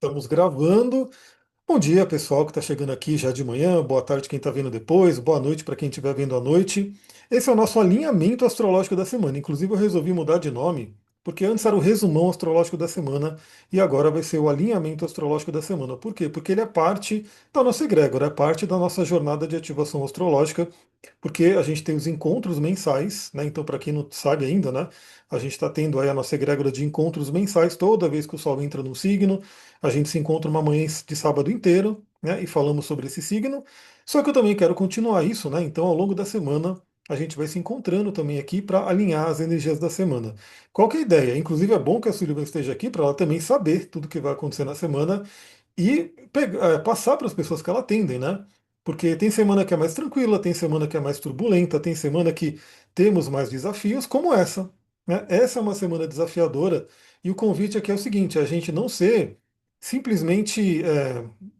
Estamos gravando. Bom dia, pessoal que está chegando aqui já de manhã. Boa tarde, quem está vendo depois. Boa noite para quem estiver vendo à noite. Esse é o nosso alinhamento astrológico da semana. Inclusive, eu resolvi mudar de nome, porque antes era o resumão astrológico da semana e agora vai ser o alinhamento astrológico da semana. Por quê? Porque ele é parte da nossa egrégora, é parte da nossa jornada de ativação astrológica, porque a gente tem os encontros mensais, né? Então, para quem não sabe ainda, né? A gente está tendo aí a nossa egrégora de encontros mensais toda vez que o Sol entra num signo. A gente se encontra uma manhã de sábado inteiro, né? E falamos sobre esse signo. Só que eu também quero continuar isso, né? Então, ao longo da semana, a gente vai se encontrando também aqui para alinhar as energias da semana. Qual que é a ideia? Inclusive, é bom que a Sullivan esteja aqui para ela também saber tudo que vai acontecer na semana e passar para as pessoas que ela atendem, né? Porque tem semana que é mais tranquila, tem semana que é mais turbulenta, tem semana que temos mais desafios, como essa, né? Essa é uma semana desafiadora e o convite aqui é o seguinte: a gente não ser simplesmente,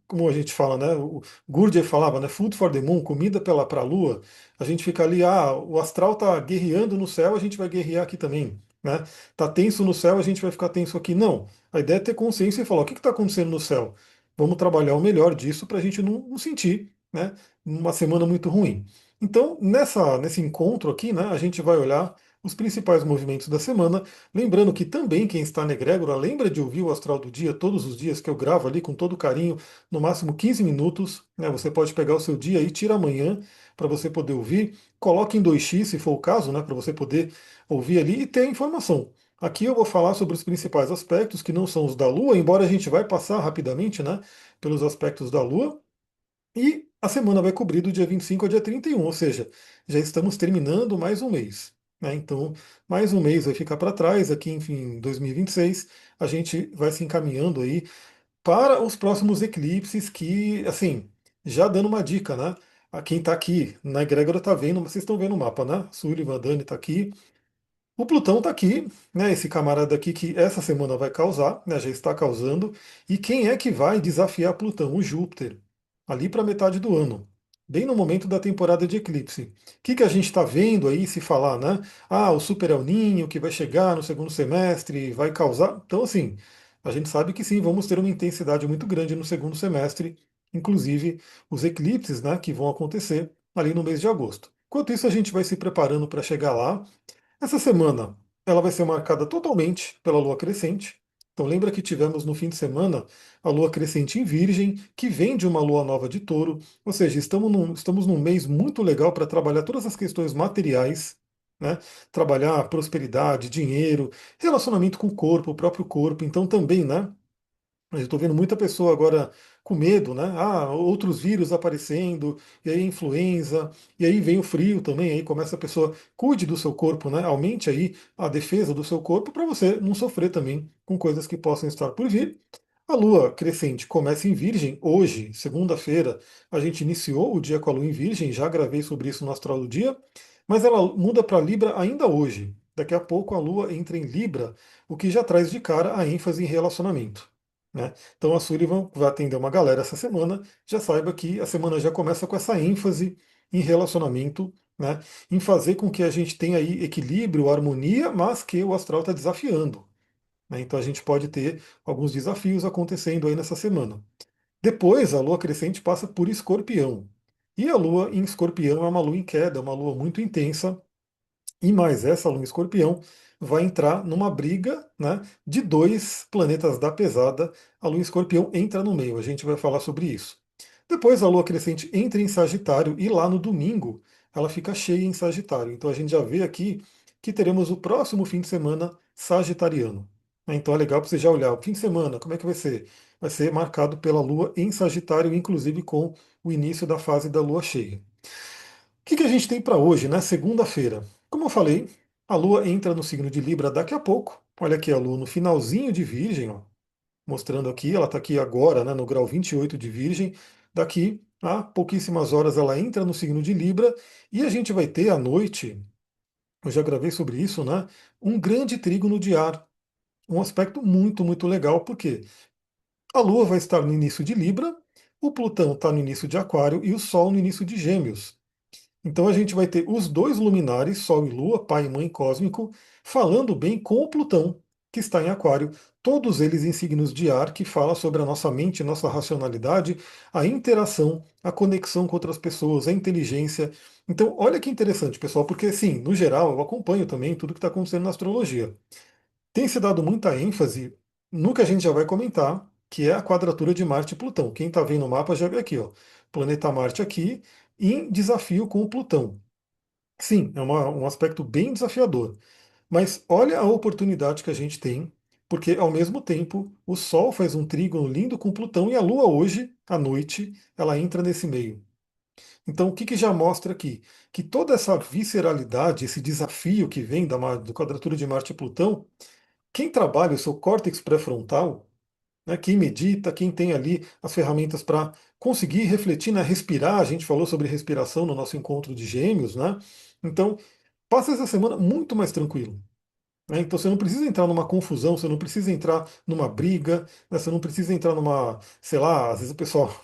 como a gente fala, né? O Gurdjieff falava, né? Food for the moon, comida para a lua. A gente fica ali, o astral tá guerreando no céu, a gente vai guerrear aqui também, né? Tá tenso no céu, a gente vai ficar tenso aqui. Não. A ideia é ter consciência e falar: o que está acontecendo no céu? Vamos trabalhar o melhor disso para a gente não sentir, né, uma semana muito ruim. Então, nesse encontro aqui, né, a gente vai olhar os principais movimentos da semana. Lembrando que também quem está na egrégora, lembra de ouvir o Astral do Dia todos os dias, que eu gravo ali com todo carinho, no máximo 15 minutos. Né, você pode pegar o seu dia e tira amanhã para você poder ouvir. Coloque em 2x, se for o caso, né, para você poder ouvir ali e ter a informação. Aqui eu vou falar sobre os principais aspectos, que não são os da Lua, embora a gente vai passar rapidamente, né, pelos aspectos da Lua, e a semana vai cobrir do dia 25 ao dia 31, ou seja, já estamos terminando mais um mês. Né? Então, mais um mês vai ficar para trás, aqui, enfim, 2026, a gente vai se encaminhando aí para os próximos eclipses, que, assim, já dando uma dica, né? A quem está aqui na egrégora está vendo, vocês estão vendo o mapa, né? Sullivan, Dani está aqui. O Plutão está aqui, né? Esse camarada aqui que essa semana vai causar, né? Já está causando. E quem é que vai desafiar Plutão? O Júpiter, ali para metade do ano, bem no momento da temporada de eclipse. O que a gente está vendo aí se falar, né? O Super El Ninho que vai chegar no segundo semestre, vai causar. Então, assim, a gente sabe que sim, vamos ter uma intensidade muito grande no segundo semestre, inclusive os eclipses, né? Que vão acontecer ali no mês de agosto. Enquanto isso, a gente vai se preparando para chegar lá. Essa semana ela vai ser marcada totalmente pela lua crescente. Então lembra que tivemos no fim de semana a lua crescente em Virgem, que vem de uma lua nova de Touro, ou seja, estamos num mês muito legal para trabalhar todas as questões materiais, né? Trabalhar prosperidade, dinheiro, relacionamento com o corpo, o próprio corpo. Então também, né? Eu estou vendo muita pessoa agora com medo, né? Outros vírus aparecendo, e aí influenza, e aí vem o frio também, aí começa a pessoa, cuide do seu corpo, né? Aumente aí a defesa do seu corpo para você não sofrer também com coisas que possam estar por vir. A lua crescente começa em Virgem hoje, segunda-feira. A gente iniciou o dia com a lua em Virgem, já gravei sobre isso no Astral do Dia, mas ela muda para Libra ainda hoje. Daqui a pouco a lua entra em Libra, o que já traz de cara a ênfase em relacionamento. Né? Então a Sullivan vai atender uma galera essa semana. Já saiba que a semana já começa com essa ênfase em relacionamento, né? Em fazer com que a gente tenha aí equilíbrio, harmonia, mas que o astral está desafiando. Né? Então a gente pode ter alguns desafios acontecendo aí nessa semana. Depois a lua crescente passa por Escorpião. E a lua em Escorpião é uma lua em queda, é uma lua muito intensa, e mais essa lua em Escorpião vai entrar numa briga, né, de dois planetas da pesada. A lua em Escorpião entra no meio, a gente vai falar sobre isso. Depois a lua crescente entra em Sagitário e lá no domingo ela fica cheia em Sagitário. Então a gente já vê aqui que teremos o próximo fim de semana sagitariano. Então é legal para você já olhar o fim de semana, como é que vai ser? Vai ser marcado pela lua em Sagitário, inclusive com o início da fase da lua cheia. O que a gente tem para hoje, né? Segunda-feira. Como eu falei, a Lua entra no signo de Libra daqui a pouco. Olha aqui a Lua no finalzinho de Virgem, ó, mostrando aqui, ela está aqui agora, né, no grau 28 de Virgem. Daqui a pouquíssimas horas ela entra no signo de Libra e a gente vai ter à noite, eu já gravei sobre isso, né? Um grande trígono de ar. Um aspecto muito, muito legal, porque a Lua vai estar no início de Libra, o Plutão está no início de Aquário e o Sol no início de Gêmeos. Então a gente vai ter os dois luminares, Sol e Lua, pai e mãe cósmico, falando bem com o Plutão. que está em Aquário, todos eles em signos de ar, que fala sobre a nossa mente, nossa racionalidade, a interação, a conexão com outras pessoas, a inteligência. Então, olha que interessante, pessoal, porque, sim, no geral, eu acompanho também tudo que está acontecendo na astrologia. Tem se dado muita ênfase no que a gente já vai comentar, que é a quadratura de Marte e Plutão. Quem está vendo o mapa já vê aqui, ó, planeta Marte aqui, em desafio com o Plutão. Sim, é um aspecto bem desafiador. Mas olha a oportunidade que a gente tem, porque ao mesmo tempo o Sol faz um trígono lindo com Plutão e a Lua hoje, à noite, ela entra nesse meio. Então o que, que já mostra aqui? Que toda essa visceralidade, esse desafio que vem da quadratura de Marte e Plutão, quem trabalha o seu córtex pré-frontal, né, quem medita, quem tem ali as ferramentas para conseguir refletir, né, respirar, a gente falou sobre respiração no nosso encontro de gêmeos, né? Então, passa essa semana muito mais tranquilo. Né? Então você não precisa entrar numa confusão, você não precisa entrar numa briga, né? Você não precisa entrar numa, sei lá, às vezes o pessoal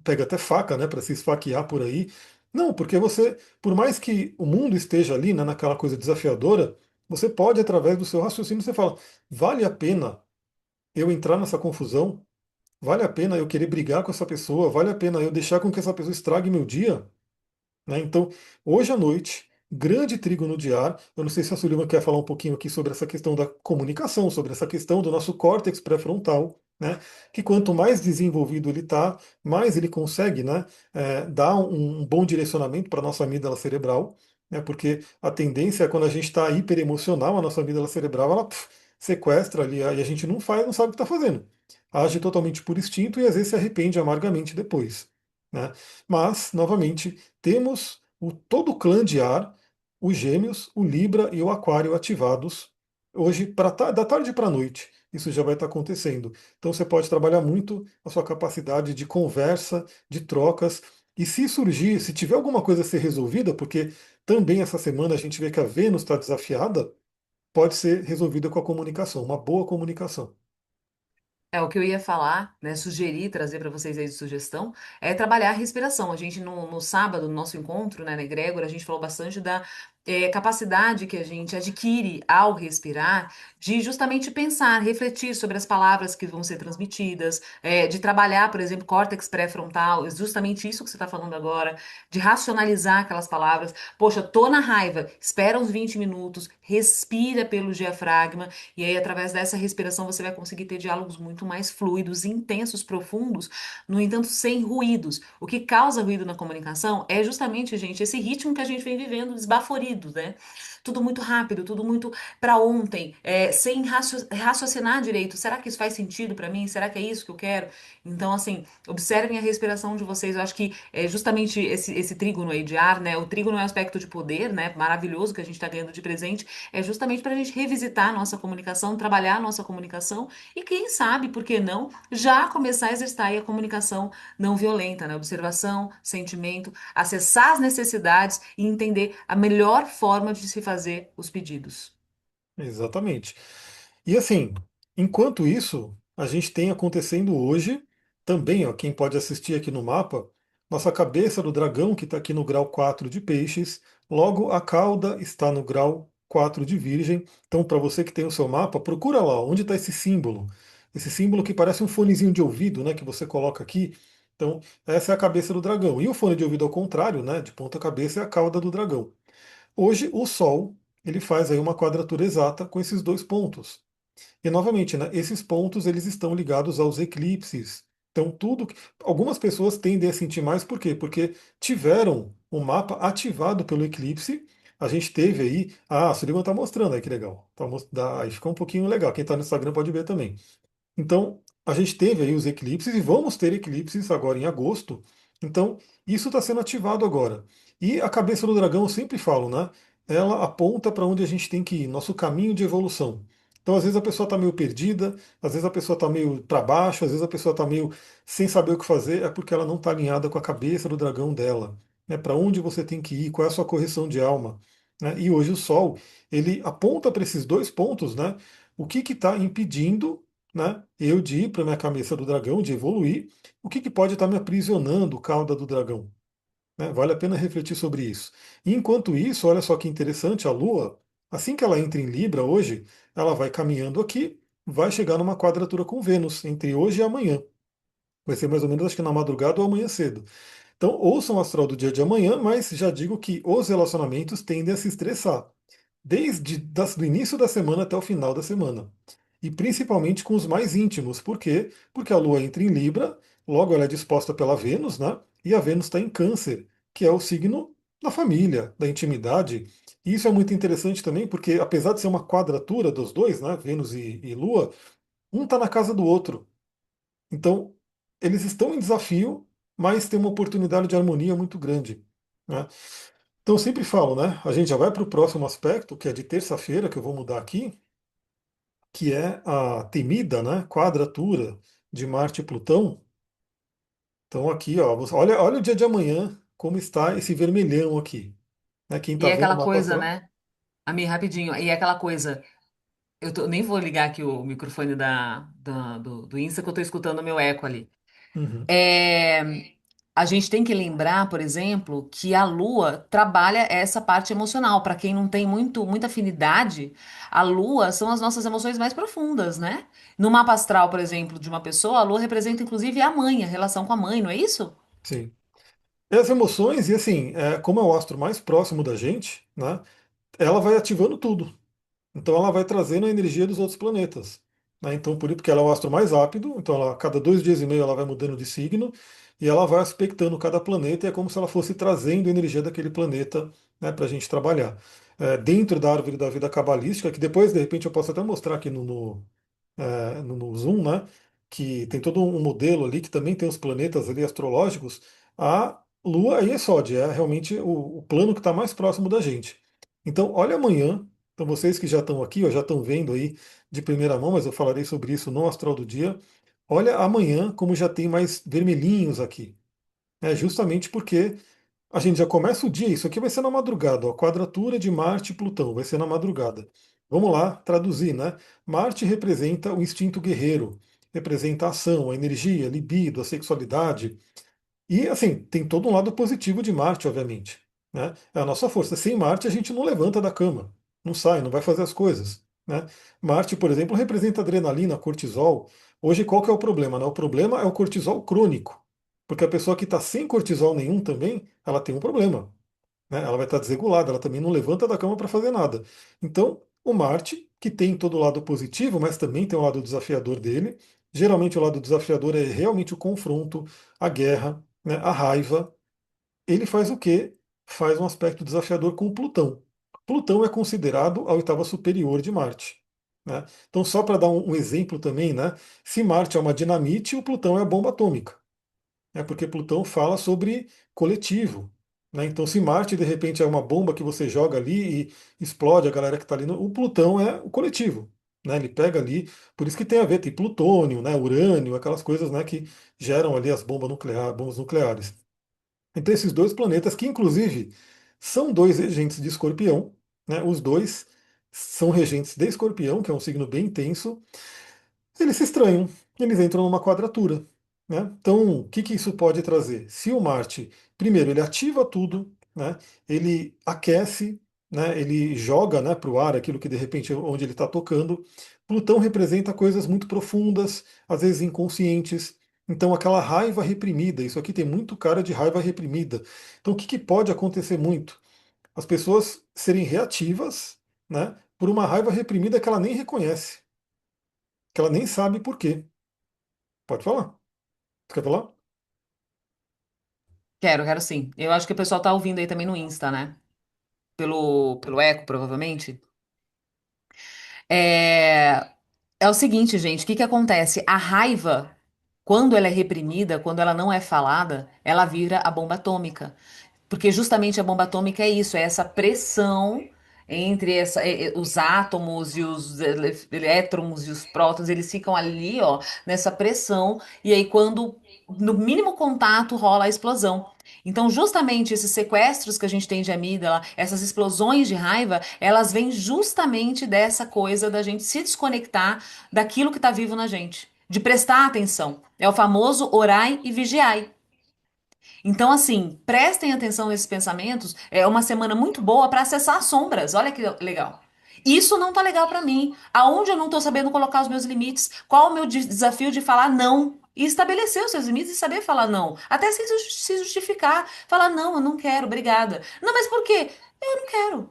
pega até faca, né, para se esfaquear por aí. Não, porque você, por mais que o mundo esteja ali, né, naquela coisa desafiadora, você pode, através do seu raciocínio, você fala, vale a pena eu entrar nessa confusão? Vale a pena eu querer brigar com essa pessoa? Vale a pena eu deixar com que essa pessoa estrague meu dia? Né? Então, hoje à noite, grande trígono de ar. Eu não sei se a Sullivan quer falar um pouquinho aqui sobre essa questão da comunicação, sobre essa questão do nosso córtex pré-frontal, né? Que quanto mais desenvolvido ele está, mais ele consegue, né, dar um bom direcionamento para a nossa amígdala cerebral, né? Porque a tendência é quando a gente está hiperemocional, a nossa amígdala cerebral ela sequestra ali e a gente não faz, não sabe o que está fazendo. Age totalmente por instinto e às vezes se arrepende amargamente depois. Né? Mas, novamente, temos todo o clã de ar, os Gêmeos, o Libra e o Aquário ativados hoje, da tarde para a noite. Isso já vai estar acontecendo. Então você pode trabalhar muito a sua capacidade de conversa, de trocas. E se surgir, se tiver alguma coisa a ser resolvida, porque também essa semana a gente vê que a Vênus está desafiada, pode ser resolvida com a comunicação, uma boa comunicação. É o que eu ia falar, né? Sugerir, trazer para vocês aí de sugestão, é trabalhar a respiração. A gente, no sábado, no nosso encontro, né, na Egrégora, a gente falou bastante da capacidade que a gente adquire ao respirar, de justamente pensar, refletir sobre as palavras que vão ser transmitidas, de trabalhar, por exemplo, córtex pré-frontal, é justamente isso que você está falando agora, de racionalizar aquelas palavras. Poxa, tô na raiva, espera uns 20 minutos, respira pelo diafragma. E aí, através dessa respiração, você vai conseguir ter diálogos muito mais fluidos, intensos, profundos, no entanto, sem ruídos. O que causa ruído na comunicação é justamente, gente, esse ritmo que a gente vem vivendo desbaforido, né? Tudo muito rápido, tudo muito para ontem, sem raciocinar direito. Será que isso faz sentido para mim? Será que é isso que eu quero? Então, assim, observem a respiração de vocês. Eu acho que é justamente esse trígono aí de ar, né? O trígono é um aspecto de poder, né? Maravilhoso que a gente está ganhando de presente, é justamente para a gente revisitar a nossa comunicação, trabalhar a nossa comunicação e, quem sabe, por que não, já começar a exercitar aí a comunicação não violenta, né? Observação, sentimento, acessar as necessidades e entender a melhor forma de se fazer os pedidos. Exatamente. E assim, enquanto isso, a gente tem acontecendo hoje, também, ó, quem pode assistir aqui no mapa, nossa cabeça do dragão, que está aqui no grau 4 de peixes, logo a cauda está no grau 4 de virgem. Então, para você que tem o seu mapa, procura lá, onde está esse símbolo. Esse símbolo que parece um fonezinho de ouvido, né, que você coloca aqui. Então, essa é a cabeça do dragão. E o fone de ouvido ao contrário, né, de ponta cabeça, é a cauda do dragão. Hoje, o Sol, ele faz aí uma quadratura exata com esses dois pontos. E novamente, né, esses pontos eles estão ligados aos eclipses. Então, algumas pessoas tendem a sentir mais, por quê? Porque tiveram o mapa ativado pelo eclipse. A gente teve aí. Ah, a Sullivan está mostrando aí, que legal. Aí fica um pouquinho legal. Quem está no Instagram pode ver também. Então, a gente teve aí os eclipses e vamos ter eclipses agora em agosto. Então, isso está sendo ativado agora. E a cabeça do dragão, eu sempre falo, né? Ela aponta para onde a gente tem que ir, nosso caminho de evolução. Então, às vezes a pessoa está meio perdida, às vezes a pessoa está meio para baixo, às vezes a pessoa está meio sem saber o que fazer, é porque ela não está alinhada com a cabeça do dragão dela. Né? Para onde você tem que ir, qual é a sua correção de alma. Né? E hoje o Sol, ele aponta para esses dois pontos, né? O que está impedindo, né, eu de ir para minha cabeça do dragão, de evoluir, o que, que pode estar me aprisionando, cauda do dragão? Né? Vale a pena refletir sobre isso. E enquanto isso, olha só que interessante, a Lua. Assim que ela entra em Libra hoje, ela vai caminhando aqui, vai chegar numa quadratura com Vênus entre hoje e amanhã. Vai ser mais ou menos, acho que na madrugada ou amanhã cedo. Então, ouçam o astral do dia de amanhã, mas já digo que os relacionamentos tendem a se estressar, do início da semana até o final da semana. E principalmente com os mais íntimos. Por quê? Porque a Lua entra em Libra, logo ela é disposta pela Vênus, né? E a Vênus está em Câncer, que é o signo da família, da intimidade. E isso é muito interessante também, porque apesar de ser uma quadratura dos dois, né? Vênus e Lua, um está na casa do outro. Então, eles estão em desafio, mas tem uma oportunidade de harmonia muito grande, né? Então, eu sempre falo, né? A gente já vai para o próximo aspecto, que é de terça-feira, que eu vou mudar aqui, que é a temida, né, quadratura de Marte e Plutão. Então, aqui, ó, olha o dia de amanhã, como está esse vermelhão aqui. Né? Quem E está é vendo o aquela mapa coisa, astral? né? Rapidinho, e é aquela coisa. Nem vou ligar aqui o microfone do Insta, que eu tô escutando o meu eco ali. Uhum, É, a gente tem que lembrar, por exemplo, que a Lua trabalha essa parte emocional. Para quem não tem muita afinidade, a Lua são as nossas emoções mais profundas, né? No mapa astral, por exemplo, de uma pessoa, a Lua representa inclusive a mãe, a relação com a mãe, não é isso? sim. E as emoções, e assim, como é o astro mais próximo da gente, né, ela vai ativando tudo. Então ela vai trazendo a energia dos outros planetas. Né? Então, por isso, porque ela é o astro mais rápido, então ela, a cada 2 dias e meio ela vai mudando de signo e ela vai aspectando cada planeta e é como se ela fosse trazendo a energia daquele planeta, né, para a gente trabalhar. Dentro da árvore da vida cabalística, que depois, de repente, eu posso até mostrar aqui no Zoom, né? Que tem todo um modelo ali que também tem os planetas ali astrológicos. A Lua e Sod é realmente o plano que está mais próximo da gente. Então, olha amanhã. Então, vocês que já estão aqui, ó, já estão vendo aí de primeira mão, mas eu falarei sobre isso no Astral do Dia. Olha amanhã como já tem mais vermelhinhos aqui. Justamente porque a gente já começa o dia, isso aqui vai ser na madrugada, ó, quadratura de Marte e Plutão, vai ser na madrugada. Vamos lá, traduzir, né? Marte representa o instinto guerreiro, representa a ação, a energia, a libido, a sexualidade. E assim, tem todo um lado positivo de Marte, obviamente. Né? É a nossa força. Sem Marte a gente não levanta da cama, não sai, não vai fazer as coisas. Né? Marte, por exemplo, representa adrenalina, cortisol. Hoje qual que é o problema? Né? O problema é o cortisol crônico. Porque a pessoa que está sem cortisol nenhum também, ela tem um problema. Né? Ela vai estar desregulada, ela também não levanta da cama para fazer nada. Então, o Marte, que tem todo o lado positivo, mas também tem o lado desafiador dele. Geralmente o lado desafiador é realmente o confronto, a guerra, né, a raiva. Ele faz o quê? Faz um aspecto desafiador com Plutão. Plutão é considerado a oitava superior de Marte. Né? Então, só para dar um exemplo também, né? Se Marte é uma dinamite, o Plutão é a bomba atômica. Porque Plutão fala sobre coletivo. Né? Então, se Marte de repente é uma bomba que você joga ali e explode a galera que está ali, o Plutão é o coletivo. Né? Ele pega ali, por isso que tem a ver, tem plutônio, né? Urânio, aquelas coisas, né, que geram ali as bombas nucleares. Então, esses dois planetas, que inclusive são dois regentes de Escorpião, né? Os dois são regentes de Escorpião, que é um signo bem intenso, eles se estranham, eles entram numa quadratura. Né? Então, o que, que isso pode trazer? Se o Marte, primeiro, ele ativa tudo, né? Ele aquece, né? Ele joga, né, para o ar aquilo que de repente onde ele está tocando. Plutão representa coisas muito profundas, às vezes inconscientes. Então, aquela raiva reprimida, isso aqui tem muito cara de raiva reprimida. Então, o que, que pode acontecer muito? As pessoas serem reativas, né, por uma raiva reprimida que ela nem reconhece, que ela nem sabe por quê. Pode falar. Você quer falar? Quero sim. Eu acho que o pessoal tá ouvindo aí também no Insta, né? Pelo eco, provavelmente. É, é o seguinte, gente, o que que acontece? A raiva, quando ela é reprimida, quando ela não é falada, ela vira a bomba atômica. Porque justamente a bomba atômica é isso, é essa pressão entre os átomos e os elétrons e os prótons, eles ficam ali, ó, nessa pressão, e aí quando no mínimo contato rola a explosão. Então, justamente esses sequestros que a gente tem de amígdala, essas explosões de raiva, elas vêm justamente dessa coisa da gente se desconectar daquilo que está vivo na gente, de prestar atenção. É o famoso orai e vigiai. Então, assim, prestem atenção nesses pensamentos. É uma semana muito boa para acessar as sombras. Olha que legal. Isso não tá legal pra mim. Aonde eu não tô sabendo colocar os meus limites? Qual o meu desafio de falar não? E estabelecer os seus limites e saber falar não. Até se justificar. Falar, não, eu não quero, obrigada. Não, mas por quê? Eu não quero.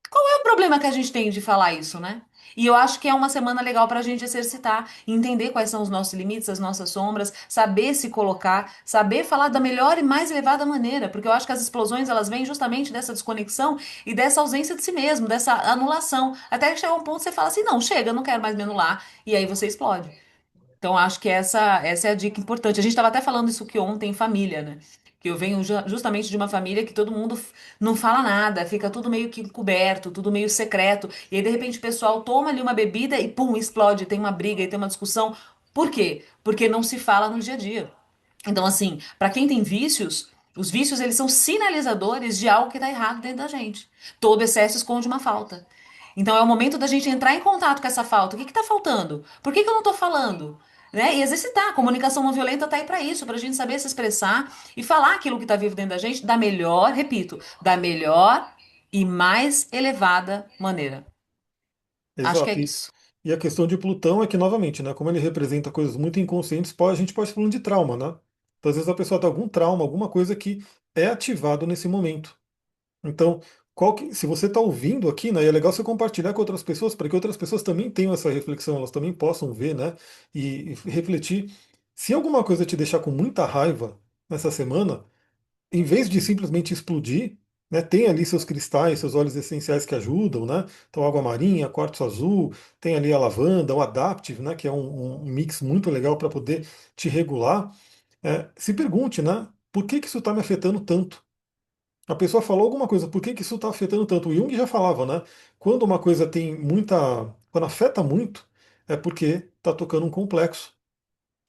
Qual é o problema que a gente tem de falar isso, né? E eu acho que é uma semana legal para a gente exercitar, entender quais são os nossos limites, as nossas sombras, saber se colocar, saber falar da melhor e mais elevada maneira, porque eu acho que as explosões elas vêm justamente dessa desconexão e dessa ausência de si mesmo, dessa anulação, até que chega um ponto que você fala assim, não, chega, eu não quero mais me anular, e aí você explode. Então, acho que essa é a dica importante. A gente estava até falando isso que ontem em família, né? Que eu venho justamente de uma família que todo mundo não fala nada, fica tudo meio que encoberto, tudo meio secreto. E aí, de repente, o pessoal toma ali uma bebida e pum, explode, tem uma briga e tem uma discussão. Por quê? Porque não se fala no dia a dia. Então, assim, para quem tem vícios, os vícios eles são sinalizadores de algo que está errado dentro da gente. Todo excesso esconde uma falta. Então, é o momento da gente entrar em contato com essa falta. O que está faltando? Por que que eu não estou falando? Né? E exercitar. A comunicação não violenta está aí para isso, para a gente saber se expressar e falar aquilo que está vivo dentro da gente da melhor, repito, da melhor e mais elevada maneira. Acho que é Exato. isso. E a questão de Plutão é que, novamente, né, como ele representa coisas muito inconscientes, a gente pode estar falando de trauma, né? Então, às vezes a pessoa tem algum trauma, alguma coisa que é ativado nesse momento. Então, se você está ouvindo aqui, né, e é legal você compartilhar com outras pessoas, para que outras pessoas também tenham essa reflexão, elas também possam ver, né, e refletir. Se alguma coisa te deixar com muita raiva nessa semana, em vez de simplesmente explodir, né, tem ali seus cristais, seus óleos essenciais que ajudam, né? Então, água marinha, quartzo azul, tem ali a lavanda, o Adaptive, né, que é um mix muito legal para poder te regular. Se pergunte, né, por que que isso está me afetando tanto? A pessoa falou alguma coisa, por que que isso está afetando tanto? O Jung já falava, né? Quando uma coisa tem muita. Quando afeta muito, é porque está tocando um complexo.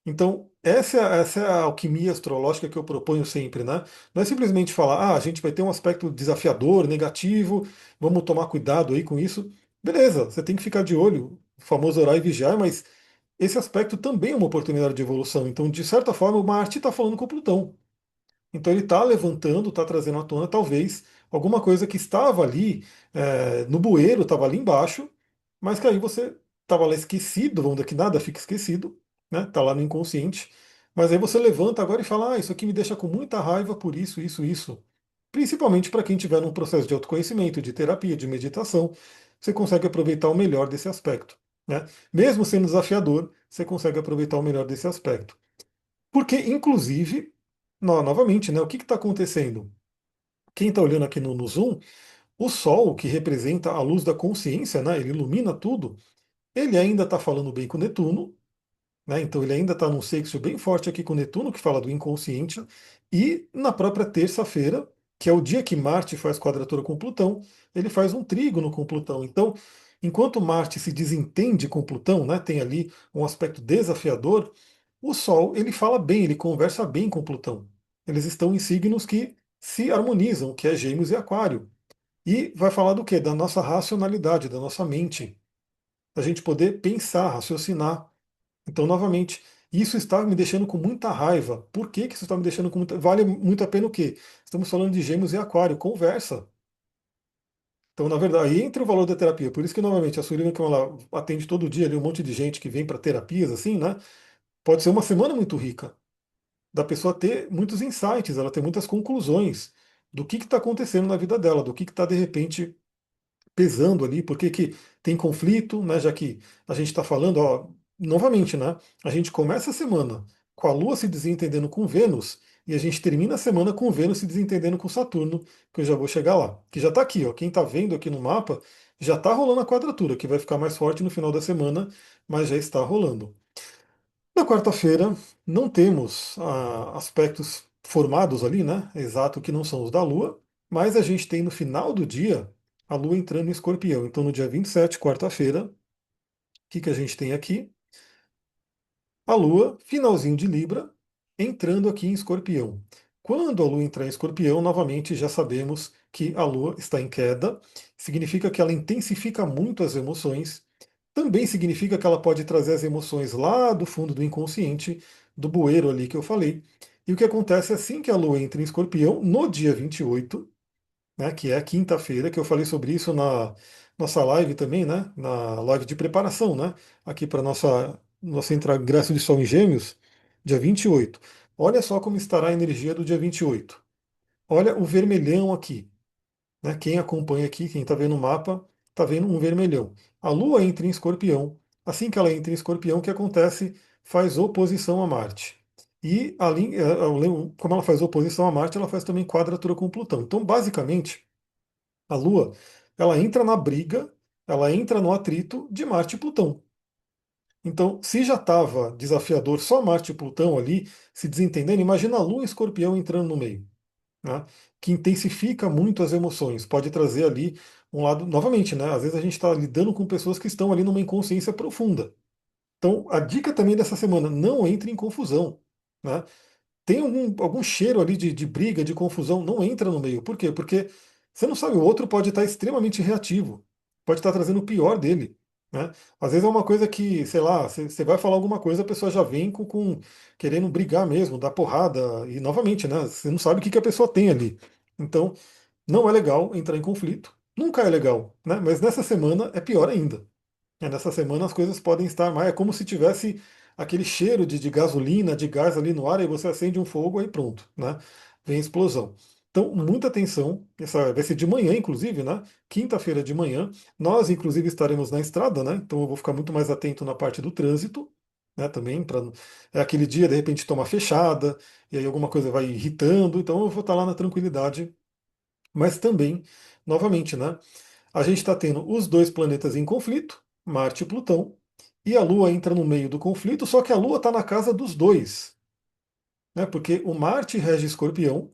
Então, essa é a alquimia astrológica que eu proponho sempre, né? Não é simplesmente falar, a gente vai ter um aspecto desafiador, negativo, vamos tomar cuidado aí com isso. Beleza, você tem que ficar de olho, o famoso orar e vigiar, mas esse aspecto também é uma oportunidade de evolução. Então, de certa forma, o Marte está falando com o Plutão. Então ele está levantando, está trazendo à tona talvez alguma coisa que estava ali no bueiro, estava ali embaixo, mas que aí você estava lá esquecido, vamos dizer que nada fica esquecido, né? Está lá no inconsciente. Mas aí você levanta agora e fala, isso aqui me deixa com muita raiva por isso, isso, isso. Principalmente para quem estiver num processo de autoconhecimento, de terapia, de meditação, você consegue aproveitar o melhor desse aspecto. Né? Mesmo sendo desafiador, você consegue aproveitar o melhor desse aspecto. Porque, inclusive, novamente, né, o que está acontecendo? Quem está olhando aqui no Zoom, o Sol, que representa a luz da consciência, né, ele ilumina tudo, ele ainda está falando bem com Netuno, né, então ele ainda está num sexto bem forte aqui com Netuno, que fala do inconsciente, e na própria terça-feira, que é o dia que Marte faz quadratura com Plutão, ele faz um trígono com Plutão. Então, enquanto Marte se desentende com Plutão, né, tem ali um aspecto desafiador, o Sol, ele fala bem, ele conversa bem com Plutão. Eles estão em signos que se harmonizam, que é Gêmeos e Aquário. E vai falar do quê? Da nossa racionalidade, da nossa mente, da gente poder pensar, raciocinar. Então, novamente, isso está me deixando com muita raiva. Por que que isso está me deixando com muita... Vale muito a pena o quê? Estamos falando de Gêmeos e Aquário, conversa. Então, na verdade, aí entra o valor da terapia. Por isso que, novamente, a Surina, que ela atende todo dia ali um monte de gente que vem para terapias, assim, né? Pode ser uma semana muito rica, da pessoa ter muitos insights, ela ter muitas conclusões do que está acontecendo na vida dela, do que está de repente pesando ali, por que que tem conflito, né? Já que a gente está falando, ó, novamente, né? A gente começa a semana com a Lua se desentendendo com Vênus e a gente termina a semana com Vênus se desentendendo com Saturno, que eu já vou chegar lá, que já está aqui, ó. Quem está vendo aqui no mapa já está rolando a quadratura, que vai ficar mais forte no final da semana, mas já está rolando. Na quarta-feira, não temos aspectos formados ali, né? Exato, que não são os da Lua, mas a gente tem no final do dia a Lua entrando em Escorpião. Então, no dia 27, quarta-feira, o que que a gente tem aqui? A Lua, finalzinho de Libra, entrando aqui em Escorpião. Quando a Lua entrar em Escorpião, novamente já sabemos que a Lua está em queda, significa que ela intensifica muito as emoções, também significa que ela pode trazer as emoções lá do fundo do inconsciente, do bueiro ali que eu falei. E o que acontece assim que a Lua entra em Escorpião, no dia 28, né, que é a quinta-feira, que eu falei sobre isso nossa live também, né? Na live de preparação, né? Aqui para nosso ingresso de Sol em Gêmeos, dia 28. Olha só como estará a energia do dia 28. Olha o vermelhão aqui, né? Quem acompanha aqui, quem está vendo o mapa, está vendo um vermelhão. A Lua entra em Escorpião. Assim que ela entra em Escorpião, o que acontece? Faz oposição a Marte. E como ela faz oposição a Marte, ela faz também quadratura com Plutão. Então, basicamente, a Lua, ela entra na briga, ela entra no atrito de Marte e Plutão. Então, se já estava desafiador só Marte e Plutão ali se desentendendo, imagina a Lua e Escorpião entrando no meio, né? Que intensifica muito as emoções, pode trazer ali um lado, novamente, né? Às vezes a gente está lidando com pessoas que estão ali numa inconsciência profunda. Então, a dica também dessa semana, não entre em confusão, né? Tem algum cheiro ali de briga, de confusão, não entra no meio. Por quê? Porque você não sabe, o outro pode estar extremamente reativo, pode estar trazendo o pior dele. Né? Às vezes é uma coisa que, sei lá, você vai falar alguma coisa, a pessoa já vem querendo brigar mesmo, dar porrada, e novamente, né? Você não sabe o que que a pessoa tem ali. Então, não é legal entrar em conflito. Nunca é legal, né? Mas nessa semana é pior ainda. Nessa semana as coisas podem estar mais. É como se tivesse aquele cheiro de gasolina, de gás ali no ar, e você acende um fogo aí pronto, né? Vem a explosão. Então, muita atenção. Essa vai ser de manhã, inclusive, né? Quinta-feira de manhã. Nós, inclusive, estaremos na estrada, né? Então eu vou ficar muito mais atento na parte do trânsito, né? Também, para é aquele dia, de repente, toma fechada, e aí alguma coisa vai irritando. Então eu vou estar lá na tranquilidade. Mas também, novamente, né? A gente está tendo os dois planetas em conflito, Marte e Plutão, e a Lua entra no meio do conflito, só que a Lua está na casa dos dois, né? Porque o Marte rege Escorpião,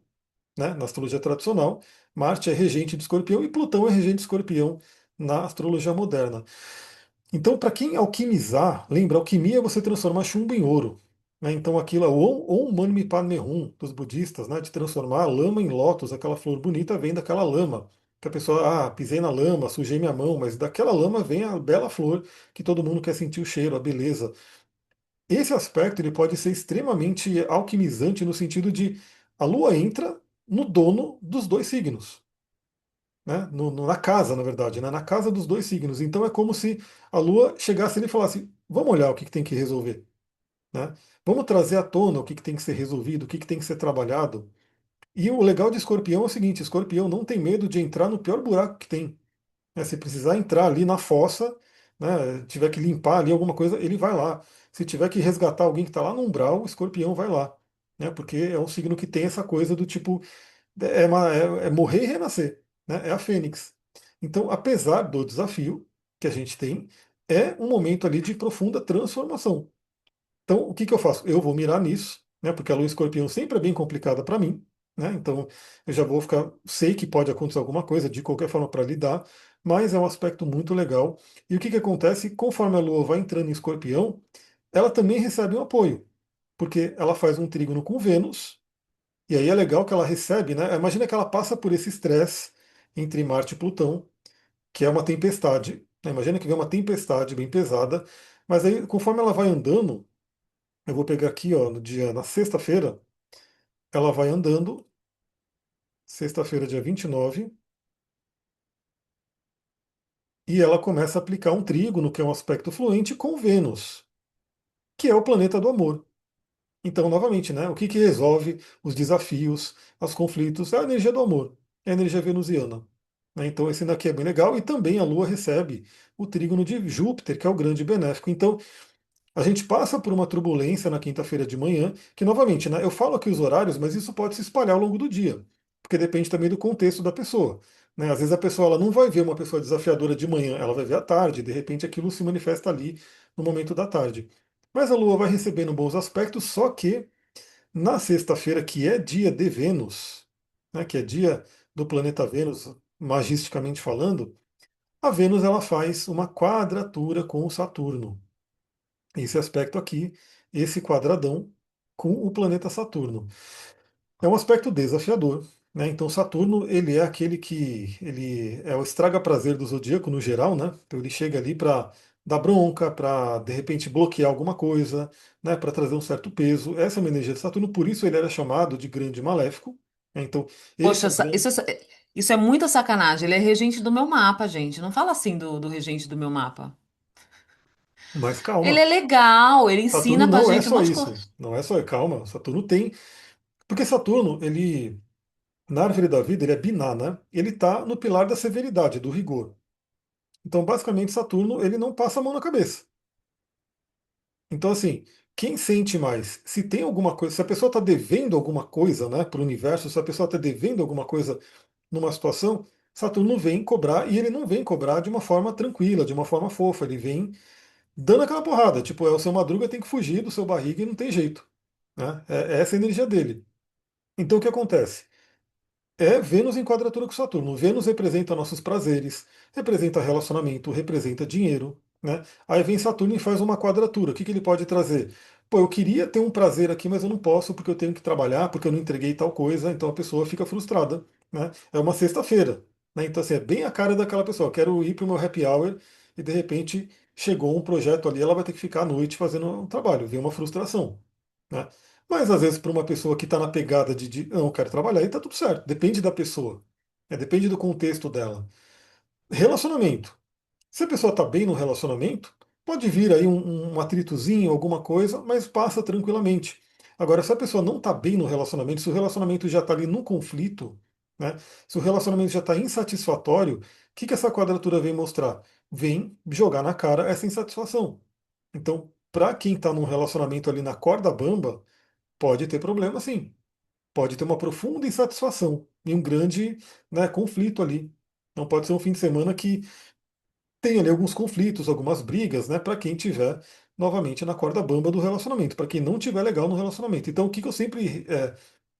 né? Na astrologia tradicional, Marte é regente de Escorpião e Plutão é regente de Escorpião na astrologia moderna. Então, para quem alquimizar, lembra, alquimia é você transformar chumbo em ouro. Né? Então, aquilo é o Mani Padme Hum dos budistas, né? De transformar a lama em lótus, aquela flor bonita, vem daquela lama. Que a pessoa, pisei na lama, sujei minha mão, mas daquela lama vem a bela flor que todo mundo quer sentir o cheiro, a beleza. Esse aspecto ele pode ser extremamente alquimizante no sentido de a lua entra no dono dos dois signos, né? Na casa, na verdade, né? Na casa dos dois signos. Então é como se a Lua chegasse ali e falasse: vamos olhar o que tem que resolver, né? Vamos trazer à tona o que tem que ser resolvido, o que tem que ser trabalhado. E o legal de Escorpião é o seguinte: Escorpião não tem medo de entrar no pior buraco que tem. Né? Se precisar entrar ali na fossa, né? Tiver que limpar ali alguma coisa, ele vai lá. Se tiver que resgatar alguém que está lá no umbral, o Escorpião vai lá. Né? Porque é um signo que tem essa coisa do tipo é morrer e renascer, né? É a Fênix. Então, apesar do desafio que a gente tem, é um momento ali de profunda transformação. Então, o que que eu faço? Eu vou mirar nisso, né? Porque a lua escorpião sempre é bem complicada para mim, né? Então, eu já vou ficar, sei que pode acontecer alguma coisa de qualquer forma para lidar, mas é um aspecto muito legal. E o que que acontece? Conforme a lua vai entrando em escorpião, ela também recebe um apoio, porque ela faz um trígono com Vênus, e aí é legal que ela recebe, né? Imagina que ela passa por esse estresse entre Marte e Plutão, que é uma tempestade. Né? Imagina que vem uma tempestade bem pesada, mas aí conforme ela vai andando, eu vou pegar aqui, ó, na sexta-feira, ela vai andando, sexta-feira, dia 29, e ela começa a aplicar um trígono, que é um aspecto fluente, com Vênus, que é o planeta do amor. Então, novamente, né, o que que resolve os desafios, os conflitos? É a energia do amor, é a energia venusiana. Né? Então, esse daqui é bem legal. E também a Lua recebe o trígono de Júpiter, que é o grande benéfico. Então, a gente passa por uma turbulência na quinta-feira de manhã, que, novamente, né, eu falo aqui os horários, mas isso pode se espalhar ao longo do dia, porque depende também do contexto da pessoa. Né? Às vezes a pessoa ela não vai ver uma pessoa desafiadora de manhã, ela vai ver à tarde, de repente aquilo se manifesta ali no momento da tarde. Mas a Lua vai recebendo bons aspectos, só que na sexta-feira, que é dia de Vênus, né, que é dia do planeta Vênus, magisticamente falando, a Vênus ela faz uma quadratura com o Saturno. Esse aspecto aqui, esse quadradão com o planeta Saturno. É um aspecto desafiador. Né? Então Saturno ele é aquele que ele é o estraga-prazer do zodíaco no geral, né? Então ele chega ali para dar bronca, para de repente bloquear alguma coisa, né? Para trazer um certo peso. Essa é uma energia de Saturno, por isso ele era chamado de grande maléfico. Né? Então esse Poxa, é o grande. Isso é muita sacanagem. Ele é regente do meu mapa, gente. Não fala assim do regente do meu mapa. Mas Ele é calma, legal, ele Saturno ensina pra não é gente um só monte de isso. coisa. Não é só, calma, Saturno tem. Porque Saturno, ele, na árvore da vida, ele é binar, né? Ele está no pilar da severidade, do rigor. Então, basicamente, Saturno, ele não passa a mão na cabeça. Então, assim, quem sente mais? Se tem alguma coisa, se a pessoa está devendo alguma coisa, né, para o universo, se a pessoa está devendo alguma coisa numa situação, Saturno vem cobrar e ele não vem cobrar de uma forma tranquila, de uma forma fofa. Ele vem dando aquela porrada. Tipo, é o seu Madruga tem que fugir do seu barriga e não tem jeito. Né? É essa a energia dele. Então, o que acontece? É Vênus em quadratura com Saturno. Vênus representa nossos prazeres, representa relacionamento, representa dinheiro, né? Aí vem Saturno e faz uma quadratura. O que, que ele pode trazer? Pô, eu queria ter um prazer aqui, mas eu não posso porque eu tenho que trabalhar, porque eu não entreguei tal coisa, então a pessoa fica frustrada, né? É uma sexta-feira, né? Então, assim, é bem a cara daquela pessoa. Eu quero ir para o meu happy hour e de repente chegou um projeto ali, ela vai ter que ficar à noite fazendo um trabalho, vem uma frustração, né? Mas às vezes para uma pessoa que está na pegada não, eu quero trabalhar, e está tudo certo. Depende da pessoa. Depende do contexto dela. Relacionamento. Se a pessoa está bem no relacionamento, pode vir aí um atritozinho, alguma coisa, mas passa tranquilamente. Agora, se a pessoa não está bem no relacionamento, se o relacionamento já está ali no conflito, né, se o relacionamento já está insatisfatório, o que, que essa quadratura vem mostrar? Vem jogar na cara essa insatisfação. Então, para quem está num relacionamento ali na corda bamba, pode ter problema sim. Pode ter uma profunda insatisfação e um grande, né, conflito ali. Não pode ser um fim de semana que tem ali alguns conflitos, algumas brigas, né, para quem tiver novamente na corda bamba do relacionamento, para quem não tiver legal no relacionamento. Então, o que que eu sempre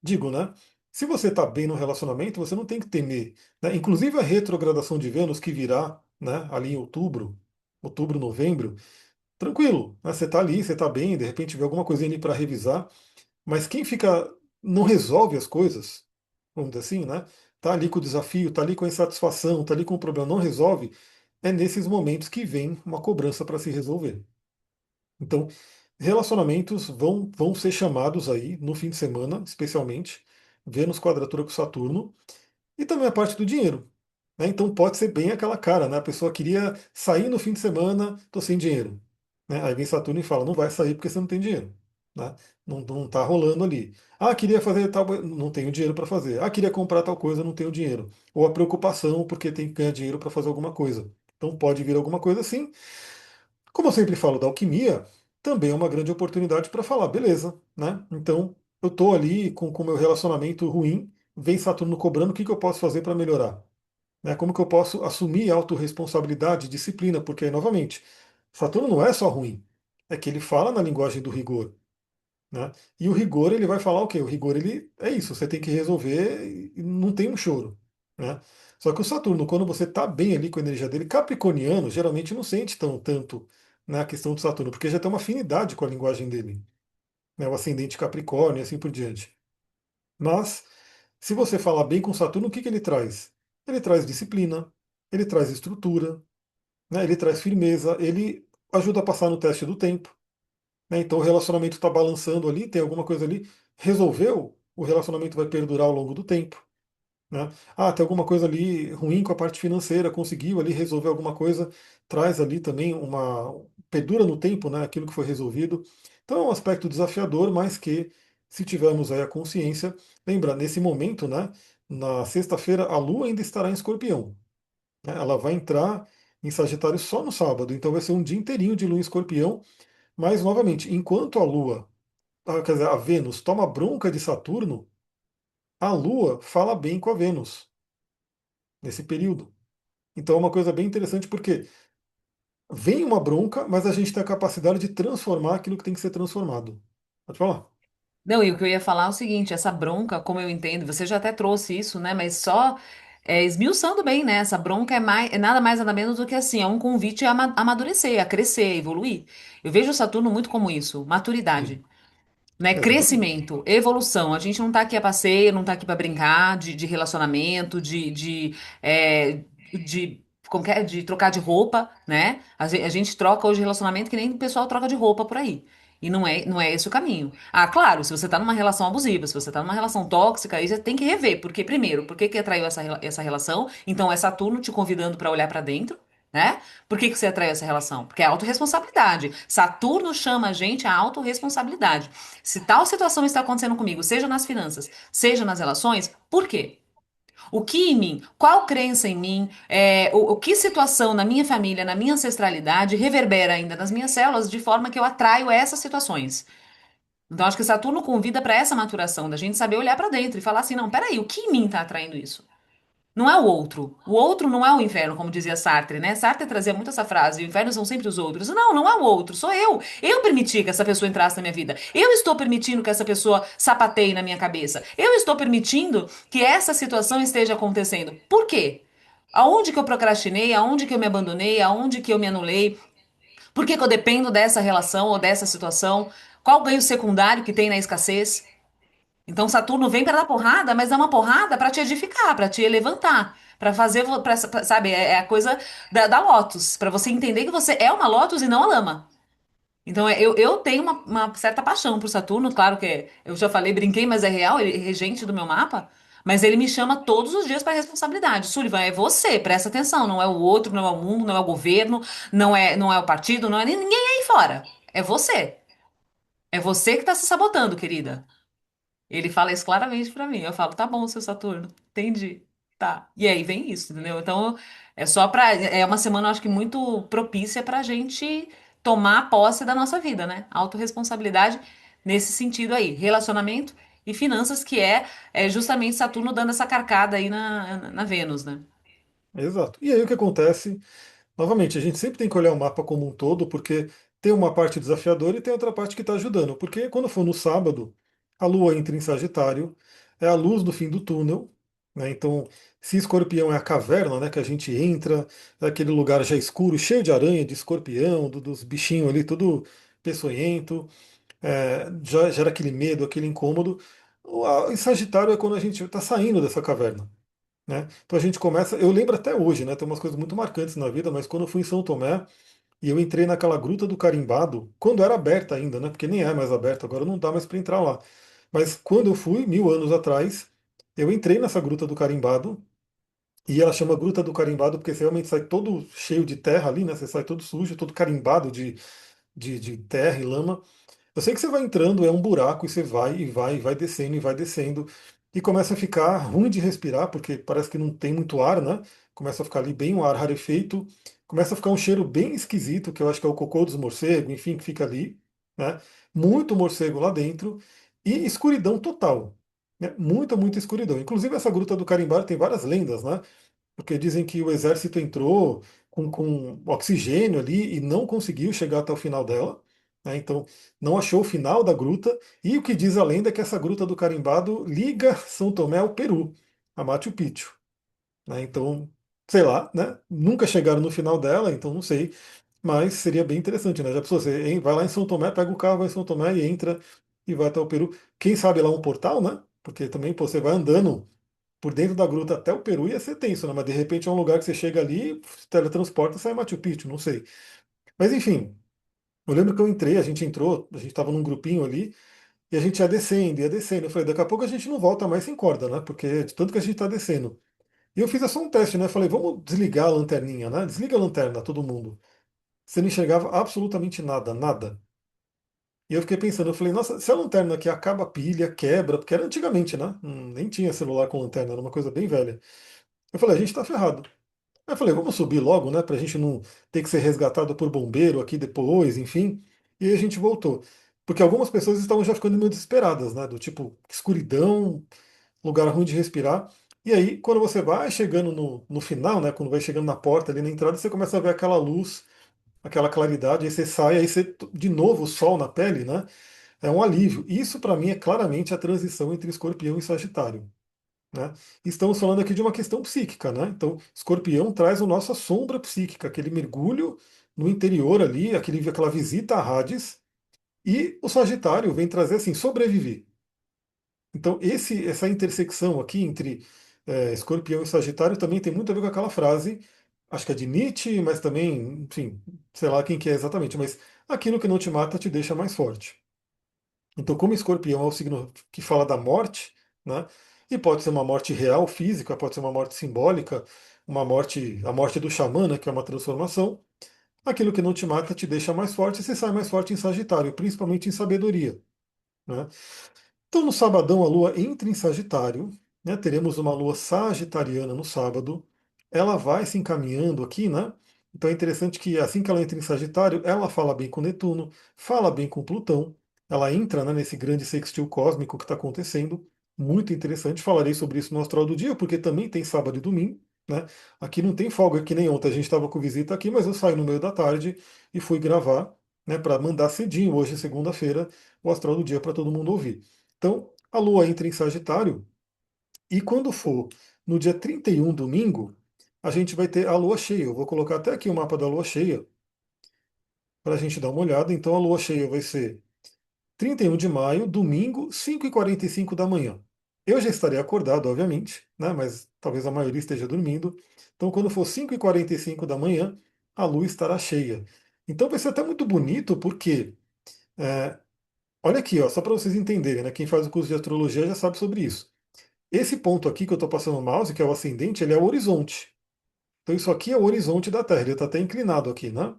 digo, né? Se você está bem no relacionamento, você não tem que temer, né? Inclusive a retrogradação de Vênus que virá, né, ali em outubro, novembro, tranquilo, né? Você está ali, você está bem, de repente vê alguma coisinha ali para revisar, mas quem fica, não resolve as coisas, vamos dizer assim, né? Tá ali com o desafio, tá ali com a insatisfação, tá ali com o problema, não resolve, é nesses momentos que vem uma cobrança para se resolver. Então, relacionamentos vão ser chamados aí no fim de semana, especialmente, Vênus quadratura com Saturno, e também a parte do dinheiro. Né? Então pode ser bem aquela cara, né? A pessoa queria sair no fim de semana, tô sem dinheiro. Né? Aí vem Saturno e fala, não vai sair porque você não tem dinheiro. Né? Não tá rolando ali. Ah, queria fazer tal, não tenho dinheiro para fazer. Ah, queria comprar tal coisa, não tenho dinheiro. Ou a preocupação porque tem que ganhar dinheiro para fazer alguma coisa. Então pode vir alguma coisa assim. Como eu sempre falo da alquimia, também é uma grande oportunidade para falar, beleza, né? Então eu estou ali com o meu relacionamento ruim, vem Saturno cobrando, o que que eu posso fazer para melhorar? Né? Como que eu posso assumir autorresponsabilidade, disciplina? Porque, aí, novamente, Saturno não é só ruim, é que ele fala na linguagem do rigor. Né? E o rigor ele vai falar o quê? O rigor ele é isso, você tem que resolver e não tem um choro. Né? Só que o Saturno, quando você está bem ali com a energia dele, capricorniano geralmente não sente tanto na questão do Saturno, porque já tem uma afinidade com a linguagem dele, né? O ascendente Capricórnio e assim por diante. Mas, se você falar bem com Saturno, o que, que ele traz? Ele traz disciplina, ele traz estrutura, né? Ele traz firmeza, ele ajuda a passar no teste do tempo. Né? Então o relacionamento está balançando ali, tem alguma coisa ali, resolveu, o relacionamento vai perdurar ao longo do tempo. Né? Ah, tem alguma coisa ali ruim com a parte financeira, conseguiu ali resolver alguma coisa, traz ali também uma perdura no tempo, né, aquilo que foi resolvido. Então é um aspecto desafiador, mas que se tivermos aí a consciência, lembra, nesse momento, né, na sexta-feira a Lua ainda estará em Escorpião. Né? Ela vai entrar em Sagitário só no sábado, então vai ser um dia inteirinho de Lua em Escorpião, mas novamente, enquanto a Lua, quer dizer, a Vênus toma bronca de Saturno, a Lua fala bem com a Vênus nesse período. Então é uma coisa bem interessante porque vem uma bronca, mas a gente tem a capacidade de transformar aquilo que tem que ser transformado. Pode falar? Não, e o que eu ia falar é o seguinte, essa bronca, como eu entendo, você já até trouxe isso, né? Mas só esmiuçando bem, né? Essa bronca é nada mais nada menos do que assim, é um convite a amadurecer, a crescer, a evoluir. Eu vejo o Saturno muito como isso, Sim, maturidade, né? exatamente. Crescimento, evolução. A gente não tá aqui a passeio, não tá aqui pra brincar de relacionamento, é, de, como que é? De trocar de roupa, né? A gente troca hoje relacionamento que nem o pessoal troca de roupa por aí. E não é esse o caminho. Ah, claro, se você tá numa relação abusiva, se você tá numa relação tóxica, aí você tem que rever. Porque, primeiro, por que que atraiu essa relação? Então é Saturno te convidando pra olhar pra dentro, né? Por que que você atraiu essa relação? Porque é autorresponsabilidade. Saturno chama a gente a autorresponsabilidade. Se tal situação está acontecendo comigo, seja nas finanças, seja nas relações, por quê? O que em mim, qual crença em mim, o que situação na minha família, na minha ancestralidade reverbera ainda nas minhas células de forma que eu atraio essas situações. Então, acho que Saturno convida para essa maturação, da gente saber olhar para dentro e falar assim: não, peraí, o que em mim está atraindo isso? Não é o outro. O outro não é o inferno, como dizia Sartre, né? Sartre trazia muito essa frase: o inferno são sempre os outros. Não, não é o outro, sou eu. Eu permiti que essa pessoa entrasse na minha vida. Eu estou permitindo que essa pessoa sapateie na minha cabeça. Eu estou permitindo que essa situação esteja acontecendo. Por quê? Aonde que eu procrastinei? Aonde que eu me abandonei? Aonde que eu me anulei? Por que que eu dependo dessa relação ou dessa situação? Qual o ganho secundário que tem na escassez? Então Saturno vem para dar porrada, mas é uma porrada para te edificar, para te levantar, para fazer, sabe, é a coisa da Lotus, para você entender que você é uma Lotus e não a lama. Então eu tenho uma certa paixão por Saturno, claro que eu já falei, brinquei, mas é real, ele é regente do meu mapa, mas ele me chama todos os dias para responsabilidade. Sullivan, é você, presta atenção, não é o outro, não é o mundo, não é o governo, não é o partido, não é ninguém aí fora. É você. É você que está se sabotando, querida. Ele fala isso claramente pra mim. Eu falo, tá bom, seu Saturno, entendi. Tá. E aí vem isso, entendeu? Então, é só pra. É uma semana, eu acho que muito propícia pra gente tomar posse da nossa vida, né? Autorresponsabilidade nesse sentido aí. Relacionamento e finanças, que é justamente Saturno dando essa carcada aí na Vênus, né? Exato. E aí o que acontece? Novamente, a gente sempre tem que olhar o mapa como um todo, porque tem uma parte desafiadora e tem outra parte que está ajudando. Porque quando for no sábado, a Lua entra em Sagitário, é a luz do fim do túnel, né? Então, se Escorpião é a caverna, né, que a gente entra, é aquele lugar já escuro, cheio de aranha, de escorpião, dos bichinhos ali, tudo peçonhento, já gera aquele medo, aquele incômodo. Em Sagitário é quando a gente está saindo dessa caverna, né? Então a gente começa, eu lembro até hoje, né? Tem umas coisas muito marcantes na vida, mas quando eu fui em São Tomé e eu entrei naquela Gruta do Carimbado, quando era aberta ainda, né? Porque nem é mais aberta, agora não dá mais para entrar lá. Mas quando eu fui, 1000 anos atrás, eu entrei nessa Gruta do Carimbado e ela chama Gruta do Carimbado porque você realmente sai todo cheio de terra ali, né? Você sai todo sujo, todo carimbado de terra e lama. Eu sei que você vai entrando, é um buraco, e você vai e vai e vai descendo e vai descendo. E começa a ficar ruim de respirar, porque parece que não tem muito ar, né? Começa a ficar ali bem um ar rarefeito. Começa a ficar um cheiro bem esquisito, que eu acho que é o cocô dos morcegos, enfim, que fica ali, né? Muito morcego lá dentro. E escuridão total. Né? Muita, muita escuridão. Inclusive, essa Gruta do Carimbar tem várias lendas, né? Porque dizem que o exército entrou com oxigênio ali e não conseguiu chegar até o final dela, né? Então não achou o final da gruta. E o que diz a lenda é que essa gruta do Carimbado liga São Tomé ao Peru, a Machu Picchu, né? Então, sei lá, né? Nunca chegaram no final dela, então não sei. Mas seria bem interessante, né? Já pensou, você vai lá em São Tomé, pega o carro, vai em São Tomé e entra e vai até o Peru. Quem sabe lá um portal, né? Porque também pô, você vai andando por dentro da gruta até o Peru ia ser tenso, né? Mas de repente é um lugar que você chega ali, teletransporta e sai Machu Picchu, não sei. Mas enfim, eu lembro que eu entrei, a gente entrou, a gente estava num grupinho ali, e a gente ia descendo, ia descendo. Eu falei, daqui a pouco a gente não volta mais sem corda, né? Porque de tanto que a gente está descendo. E eu fiz só um teste, né? Falei, vamos desligar a lanterninha, né? Desliga a lanterna, todo mundo. Você não enxergava absolutamente nada, nada. E eu fiquei pensando, eu falei, nossa, se a lanterna aqui acaba a pilha, quebra, porque era antigamente, né? Nem tinha celular com lanterna, era uma coisa bem velha. Eu falei, a gente tá ferrado. Aí eu falei, vamos subir logo, né? Pra gente não ter que ser resgatado por bombeiro aqui depois, enfim. E aí a gente voltou. Porque algumas pessoas estavam já ficando meio desesperadas, né? Do tipo, escuridão, lugar ruim de respirar. E aí, quando você vai chegando no final, né? Quando vai chegando na porta ali na entrada, você começa a ver aquela luz, aquela claridade, aí você sai, aí você, de novo, o sol na pele, né? É um alívio. Isso, para mim, é claramente a transição entre Escorpião e Sagitário. Né? Estamos falando aqui de uma questão psíquica, né? Então, Escorpião traz a nossa sombra psíquica, aquele mergulho no interior ali, aquela visita a Hades, e o Sagitário vem trazer assim, sobreviver. Então, essa intersecção aqui entre Escorpião e Sagitário também tem muito a ver com aquela frase. acho que é de Nietzsche, mas também, enfim, sei lá quem que é exatamente, mas aquilo que não te mata te deixa mais forte. Então, como Escorpião é o signo que fala da morte, né? E pode ser uma morte real, física, pode ser uma morte simbólica, uma morte, a morte do xamã, né, que é uma transformação. Aquilo que não te mata te deixa mais forte e você sai mais forte em Sagitário, principalmente em sabedoria, né? Então, no sabadão, a Lua entra em Sagitário, né? Teremos uma Lua sagitariana no sábado. Ela vai se encaminhando aqui, né? Então é interessante que assim que ela entra em Sagitário, ela fala bem com Netuno, fala bem com Plutão. Ela entra, né, nesse grande sextil cósmico que está acontecendo. Muito interessante. Falarei sobre isso no Astral do Dia, porque também tem sábado e domingo, né? Aqui não tem folga, que nem ontem a gente estava com visita aqui, mas eu saí no meio da tarde e fui gravar, né, para mandar cedinho, hoje, segunda-feira, o Astral do Dia para todo mundo ouvir. Então, a Lua entra em Sagitário e quando for no dia 31, domingo, a gente vai ter a Lua cheia. Eu vou colocar até aqui o mapa da Lua cheia para a gente dar uma olhada. Então, a Lua cheia vai ser 31 de maio, domingo, 5h45 da manhã. Eu já estarei acordado, obviamente, né? Mas talvez a maioria esteja dormindo. Então, quando for 5h45 da manhã, a Lua estará cheia. Então, vai ser até muito bonito, porque olha aqui, ó, só para vocês entenderem, né? Quem faz o curso de astrologia já sabe sobre isso. Esse ponto aqui que eu estou passando o mouse, que é o ascendente, ele é o horizonte. Então isso aqui é o horizonte da Terra, ele está até inclinado aqui, né?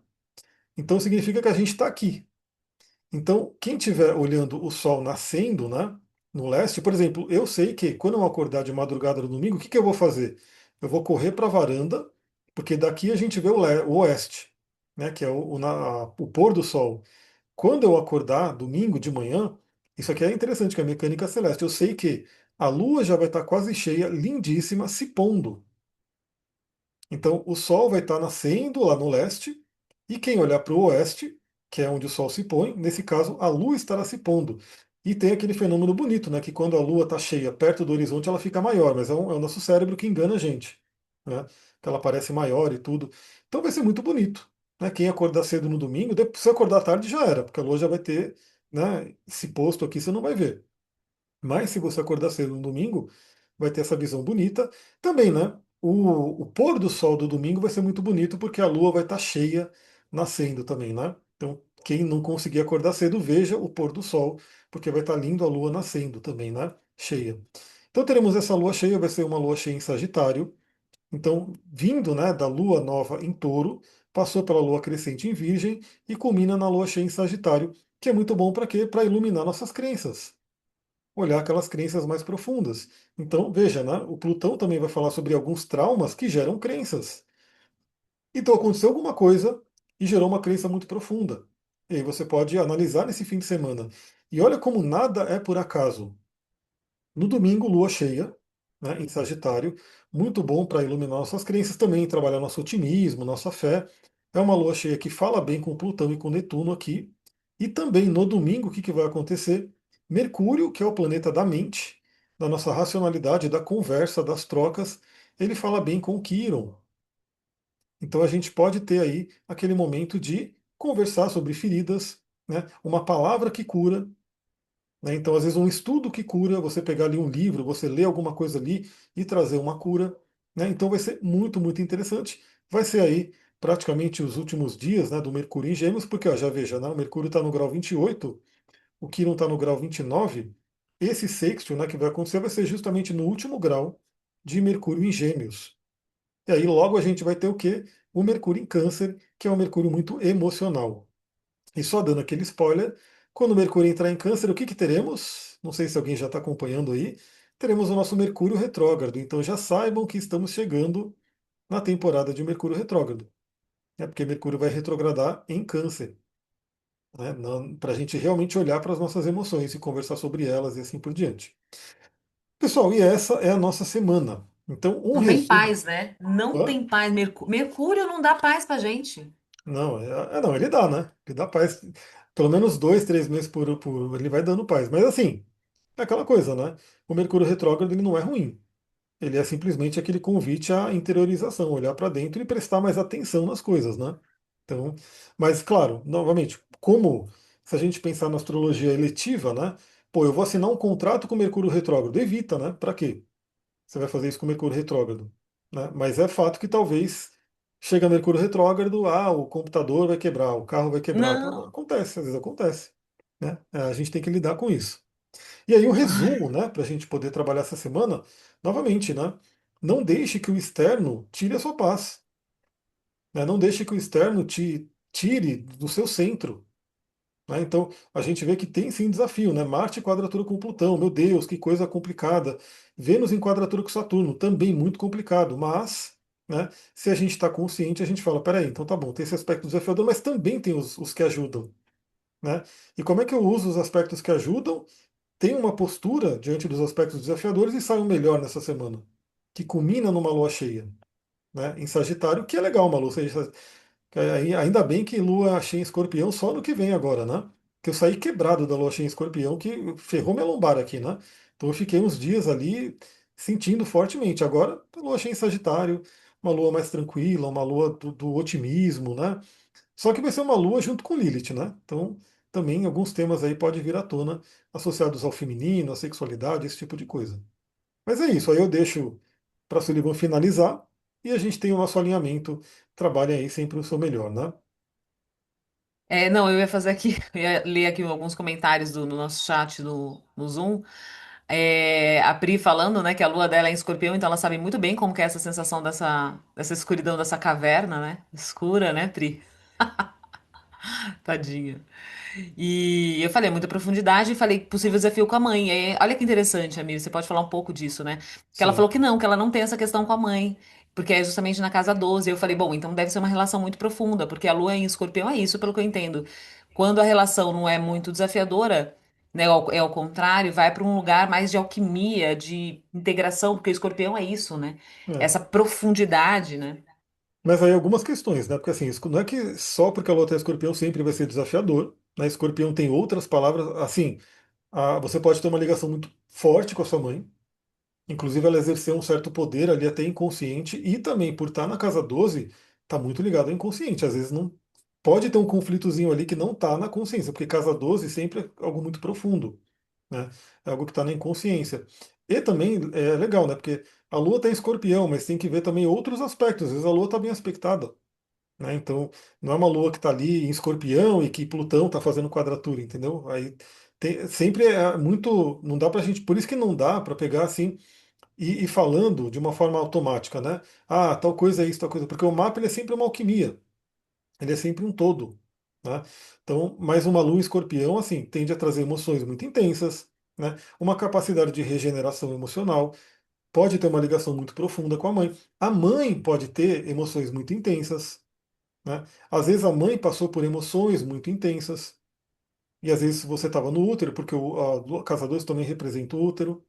Então significa que a gente está aqui. Então, quem estiver olhando o Sol nascendo, né, no leste, por exemplo, eu sei que quando eu acordar de madrugada no domingo, o que, que eu vou fazer? Eu vou correr para a varanda, porque daqui a gente vê o oeste, né, que é o pôr do Sol. Quando eu acordar domingo de manhã, isso aqui é interessante, que é a mecânica celeste. Eu sei que a Lua já vai estar quase cheia, lindíssima, se pondo. Então, o Sol vai estar nascendo lá no leste, e quem olhar para o oeste, que é onde o Sol se põe, nesse caso, a Lua estará se pondo. E tem aquele fenômeno bonito, né, que quando a Lua está cheia perto do horizonte, ela fica maior, mas é o nosso cérebro que engana a gente, né, que ela parece maior e tudo. Então vai ser muito bonito. Né, quem acordar cedo no domingo, se acordar tarde já era, porque a Lua já vai ter, né, se posto aqui, você não vai ver. Mas se você acordar cedo no domingo, vai ter essa visão bonita. Também, né? O pôr do sol do domingo vai ser muito bonito porque a lua vai estar cheia nascendo também, né? Então, quem não conseguir acordar cedo, veja o pôr do sol, porque vai estar lindo a lua nascendo também, né? Cheia. Então teremos essa lua cheia, vai ser uma lua cheia em Sagitário. Então, vindo, né, da lua nova em Touro, passou pela lua crescente em Virgem e culmina na lua cheia em Sagitário, que é muito bom para quê? Para iluminar nossas crenças, olhar aquelas crenças mais profundas. Então, veja, né? O Plutão também vai falar sobre alguns traumas que geram crenças. Então, aconteceu alguma coisa e gerou uma crença muito profunda. E aí você pode analisar nesse fim de semana. E olha como nada é por acaso. No domingo, lua cheia, né, em Sagitário, muito bom para iluminar nossas crenças também, trabalhar nosso otimismo, nossa fé. É uma lua cheia que fala bem com Plutão e com Netuno aqui. E também no domingo, o que, que vai acontecer? Mercúrio, que é o planeta da mente, da nossa racionalidade, da conversa, das trocas, ele fala bem com Quíron. Então a gente pode ter aí aquele momento de conversar sobre feridas, né, uma palavra que cura, né? Então, às vezes, um estudo que cura, você pegar ali um livro, você ler alguma coisa ali e trazer uma cura. Né? Então, vai ser muito, muito interessante. Vai ser aí praticamente os últimos dias, né, do Mercúrio em Gêmeos, porque ó, já veja, né, o Mercúrio está no grau 28, o Quirón está no grau 29. Esse sextil, né, que vai acontecer vai ser justamente no último grau de Mercúrio em Gêmeos. E aí logo a gente vai ter o quê? O Mercúrio em Câncer, que é um Mercúrio muito emocional. E só dando aquele spoiler, quando o Mercúrio entrar em Câncer, o que que teremos? Não sei se alguém já está acompanhando aí. Teremos o nosso Mercúrio retrógrado. Então já saibam que estamos chegando na temporada de Mercúrio retrógrado. É porque Mercúrio vai retrogradar em Câncer. Né, para a gente realmente olhar para as nossas emoções e conversar sobre elas e assim por diante. Pessoal, e essa é a nossa semana. Então, um Não tem resumo. paz, né? Não Hã? tem paz. Mercúrio não dá paz pra gente. Não, não, ele dá, né? Ele dá paz. Pelo menos 2, 3 meses ele vai dando paz. Mas assim, é aquela coisa, né? O Mercúrio retrógrado ele não é ruim. Ele é simplesmente aquele convite à interiorização, olhar para dentro e prestar mais atenção nas coisas, né? Então, mas claro, novamente, como se a gente pensar na astrologia eletiva, né? Pô, eu vou assinar um contrato com o Mercúrio retrógrado. Evita, né? Para quê? Você vai fazer isso com o Mercúrio retrógrado, né? Mas é fato que talvez Chega Mercúrio retrógrado, o computador vai quebrar, o carro vai quebrar. Então, Não. acontece, às vezes acontece. Né? A gente tem que lidar com isso. E aí o Ai. resumo, né, para a gente poder trabalhar essa semana, novamente, né? Não deixe que o externo tire a sua paz. Né? Não deixe que o externo te tire do seu centro. Né? Então, a gente vê que tem sim desafio, né? Marte em quadratura com Plutão, meu Deus, que coisa complicada. Vênus em quadratura com Saturno, também muito complicado, mas, né, se a gente está consciente, a gente fala, peraí, então tá bom, tem esse aspecto desafiador, mas também tem os que ajudam. Né? E como é que eu uso os aspectos que ajudam? Tem uma postura diante dos aspectos desafiadores e sai o melhor nessa semana, que culmina numa lua cheia, né, em Sagitário, que é legal uma lua cheia. Ainda bem que lua cheia em Escorpião só no que vem agora, né? Que eu saí quebrado da lua cheia em Escorpião, que ferrou minha lombar aqui, né? Então eu fiquei uns dias ali sentindo fortemente. Agora, a lua cheia em Sagitário, uma lua mais tranquila, uma lua do otimismo, né? Só que vai ser uma lua junto com Lilith, né? Então, também alguns temas aí podem vir à tona associados ao feminino, à sexualidade, esse tipo de coisa. Mas é isso, aí eu deixo para a Sullivan finalizar e a gente tem o nosso alinhamento, trabalha aí sempre o seu melhor, né? Não, eu ia fazer aqui, eu ia ler aqui alguns comentários no nosso chat no Zoom. A Pri falando, né, que a lua dela é em Escorpião, então ela sabe muito bem como que é essa sensação dessa escuridão dessa caverna, né? Escura, né, Pri? Tadinha. E eu falei muita profundidade e falei possível desafio com a mãe. E aí, olha que interessante, amigo, você pode falar um pouco disso, né? Que ela falou Sim. que ela não tem essa questão com a mãe, porque é justamente na casa 12. Eu falei, bom, então deve ser uma relação muito profunda, porque a lua em Escorpião é isso, pelo que eu entendo. Quando a relação não é muito desafiadora, né, é ao contrário, vai para um lugar mais de alquimia, de integração, porque o Escorpião é isso, né? É. Essa profundidade, né? Mas aí algumas questões, né? Porque assim, não é que só porque a lua tem escorpião sempre vai ser desafiador, né? Escorpião tem outras palavras, assim, você pode ter uma ligação muito forte com a sua mãe, inclusive ela exerceu um certo poder ali até inconsciente, e também por estar na casa 12 está muito ligado ao inconsciente. Às vezes não pode ter um conflitozinho ali que não está na consciência, porque casa 12 sempre é algo muito profundo, né? É algo que está na inconsciência. E também é legal, né? Porque a Lua está em Escorpião, mas tem que ver também outros aspectos. Às vezes a Lua está bem aspectada, né? Então não é uma Lua que está ali em Escorpião e que Plutão está fazendo quadratura, entendeu? Aí sempre é muito, não dá para a gente, por isso que não dá para pegar assim e falando de uma forma automática, né? Ah, tal coisa é isso, tal coisa, porque o mapa ele é sempre uma alquimia, ele é sempre um todo, né? Então, mais uma lua em escorpião, assim, tende a trazer emoções muito intensas, né? Uma capacidade de regeneração emocional, pode ter uma ligação muito profunda com a mãe. A mãe pode ter emoções muito intensas, né? Às vezes a mãe passou por emoções muito intensas, e às vezes você estava no útero, porque a casa 2 também representa o útero.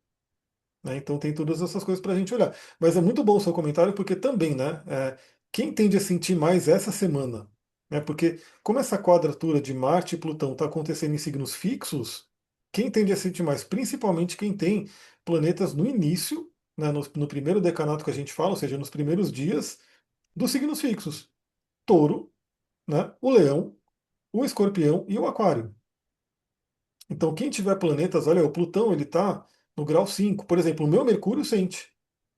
Né? Então tem todas essas coisas para a gente olhar. Mas é muito bom o seu comentário, porque também, né? Quem tende a sentir mais essa semana? Né? Porque como essa quadratura de Marte e Plutão está acontecendo em signos fixos, quem tende a sentir mais? Principalmente quem tem planetas no início, né, no primeiro decanato que a gente fala, ou seja, nos primeiros dias dos signos fixos. Touro, né, o Leão, o Escorpião e o Aquário. Então, quem tiver planetas, olha, o Plutão ele está no grau 5. Por exemplo, o meu Mercúrio sente.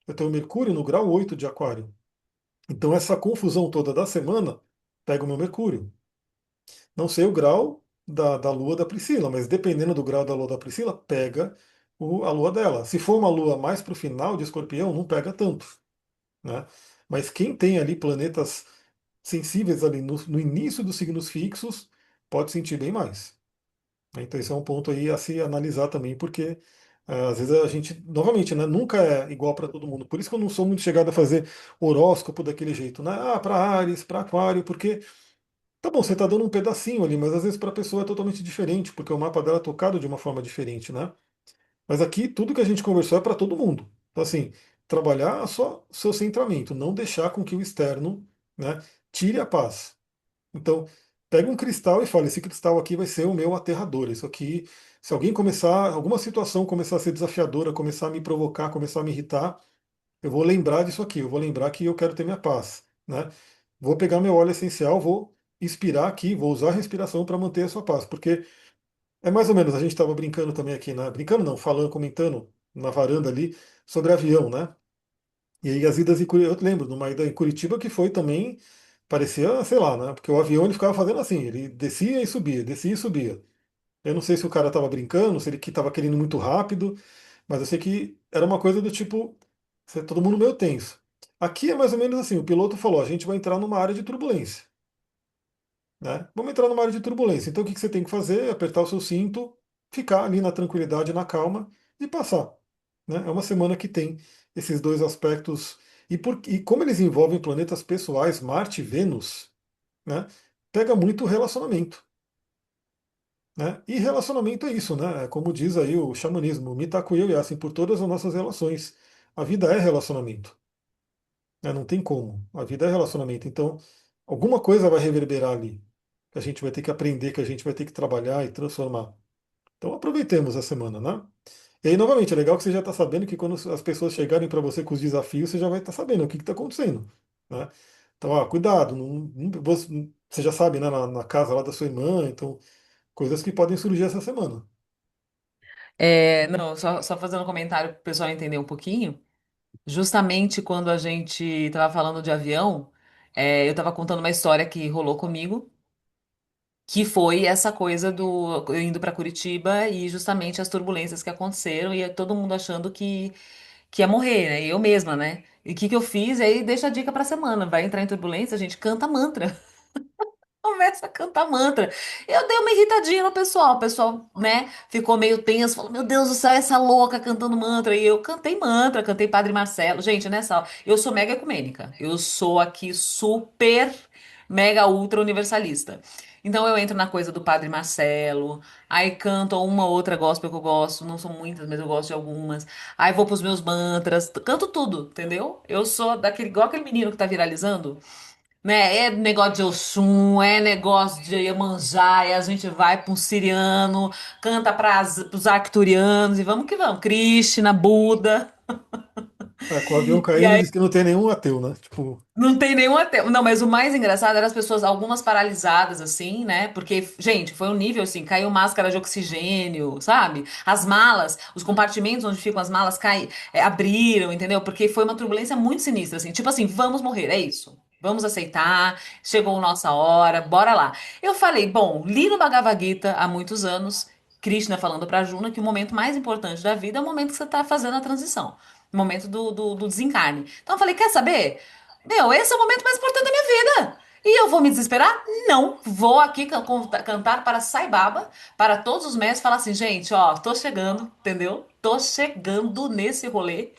Eu tenho Mercúrio no grau 8 de Aquário. Então, essa confusão toda da semana pega o meu Mercúrio. Não sei o grau da Lua da Priscila, mas dependendo do grau da Lua da Priscila, pega a Lua dela. Se for uma Lua mais para o final de Escorpião, não pega tanto. Né? Mas quem tem ali planetas sensíveis ali no início dos signos fixos, pode sentir bem mais. Então esse é um ponto aí a se analisar também, porque às vezes a gente, novamente, né, nunca é igual para todo mundo. Por isso que eu não sou muito chegado a fazer horóscopo daquele jeito, né? Ah, para Áries, para Aquário, porque tá bom, você está dando um pedacinho ali, mas às vezes para a pessoa é totalmente diferente, porque o mapa dela é tocado de uma forma diferente, né? Mas aqui tudo que a gente conversou é para todo mundo. Então assim, trabalhar só seu centramento, não deixar com que o externo, né, tire a paz. Então, pega um cristal e fala: esse cristal aqui vai ser o meu aterrador. Isso aqui, se alguém começar, alguma situação começar a ser desafiadora, começar a me provocar, começar a me irritar, eu vou lembrar disso aqui. Eu vou lembrar que eu quero ter minha paz, né? Vou pegar meu óleo essencial, vou expirar aqui, vou usar a respiração para manter a sua paz, porque é mais ou menos, a gente estava brincando também aqui, brincando não, falando, comentando na varanda ali sobre avião, né? E aí as idas em Curitiba, eu lembro, numa ida em Curitiba que foi também, parecia, sei lá, né? Porque o avião ele ficava fazendo assim, ele descia e subia, descia e subia. Eu não sei se o cara estava brincando, se ele que estava querendo ir muito rápido, mas eu sei que era uma coisa do tipo, todo mundo meio tenso. Aqui é mais ou menos assim, o piloto falou, a gente vai entrar numa área de turbulência, né? Vamos entrar numa área de turbulência. Então o que que você tem que fazer? Apertar o seu cinto, ficar ali na tranquilidade, na calma e passar, né? É uma semana que tem esses dois aspectos e como eles envolvem planetas pessoais, Marte e Vênus, né? Pega muito o relacionamento. Né? E relacionamento é isso, né? Como diz aí o xamanismo, Mitaku Yasin, por todas as nossas relações. A vida é relacionamento, né? Não tem como. A vida é relacionamento. Então, alguma coisa vai reverberar ali, que a gente vai ter que aprender, que a gente vai ter que trabalhar e transformar. Então, aproveitemos a semana, né? E aí, novamente, é legal que você já está sabendo que quando as pessoas chegarem para você com os desafios, você já vai estar sabendo o que está acontecendo, né? Então, cuidado, você já sabe, né, na casa lá da sua irmã, então, coisas que podem surgir essa semana. É, não, só fazendo um comentário para o pessoal entender um pouquinho. Justamente quando a gente estava falando de avião, eu estava contando uma história que rolou comigo, que foi essa coisa do eu indo para Curitiba e justamente as turbulências que aconteceram e todo mundo achando que ia morrer, né? E eu mesma, né? E o que que eu fiz? Aí deixa a dica pra semana. Vai entrar em turbulência, a gente canta mantra. Começa a cantar mantra. Eu dei uma irritadinha no pessoal. O pessoal, né, ficou meio tenso. Falou, meu Deus do céu, essa louca cantando mantra. E eu cantei mantra, cantei Padre Marcelo. Gente, nessa aula, eu sou mega ecumênica. Eu sou aqui super, mega, ultra universalista. Então eu entro na coisa do Padre Marcelo, aí canto uma ou outra gospel que eu gosto, não são muitas, mas eu gosto de algumas. Aí vou pros meus mantras, canto tudo, entendeu? Eu sou daquele, igual aquele menino que tá viralizando, né? É negócio de Oxum, é negócio de Iemanjá, e a gente vai para um siriano, canta para os arcturianos e vamos que vamos. Krishna, Buda. Com o avião E caindo, aí diz que não tem nenhum ateu, né? Tipo, não tem nenhum ateu. Não, mas o mais engraçado era as pessoas, algumas paralisadas, assim, né? Porque, gente, foi um nível assim, caiu máscara de oxigênio, sabe? As malas, os compartimentos onde ficam as malas abriram, entendeu? Porque foi uma turbulência muito sinistra, assim. Tipo assim, vamos morrer, é isso. Vamos aceitar, chegou a nossa hora, bora lá. Eu falei, bom, li no Bhagavad Gita há muitos anos, Krishna falando pra Arjuna que o momento mais importante da vida é o momento que você tá fazendo a transição. O momento do desencarne. Então eu falei, quer saber? Meu, esse é o momento mais importante da minha vida. E eu vou me desesperar? Não. Vou aqui cantar para Sai Baba, para todos os mestres, falar assim, gente, ó, tô chegando, entendeu? Tô chegando nesse rolê.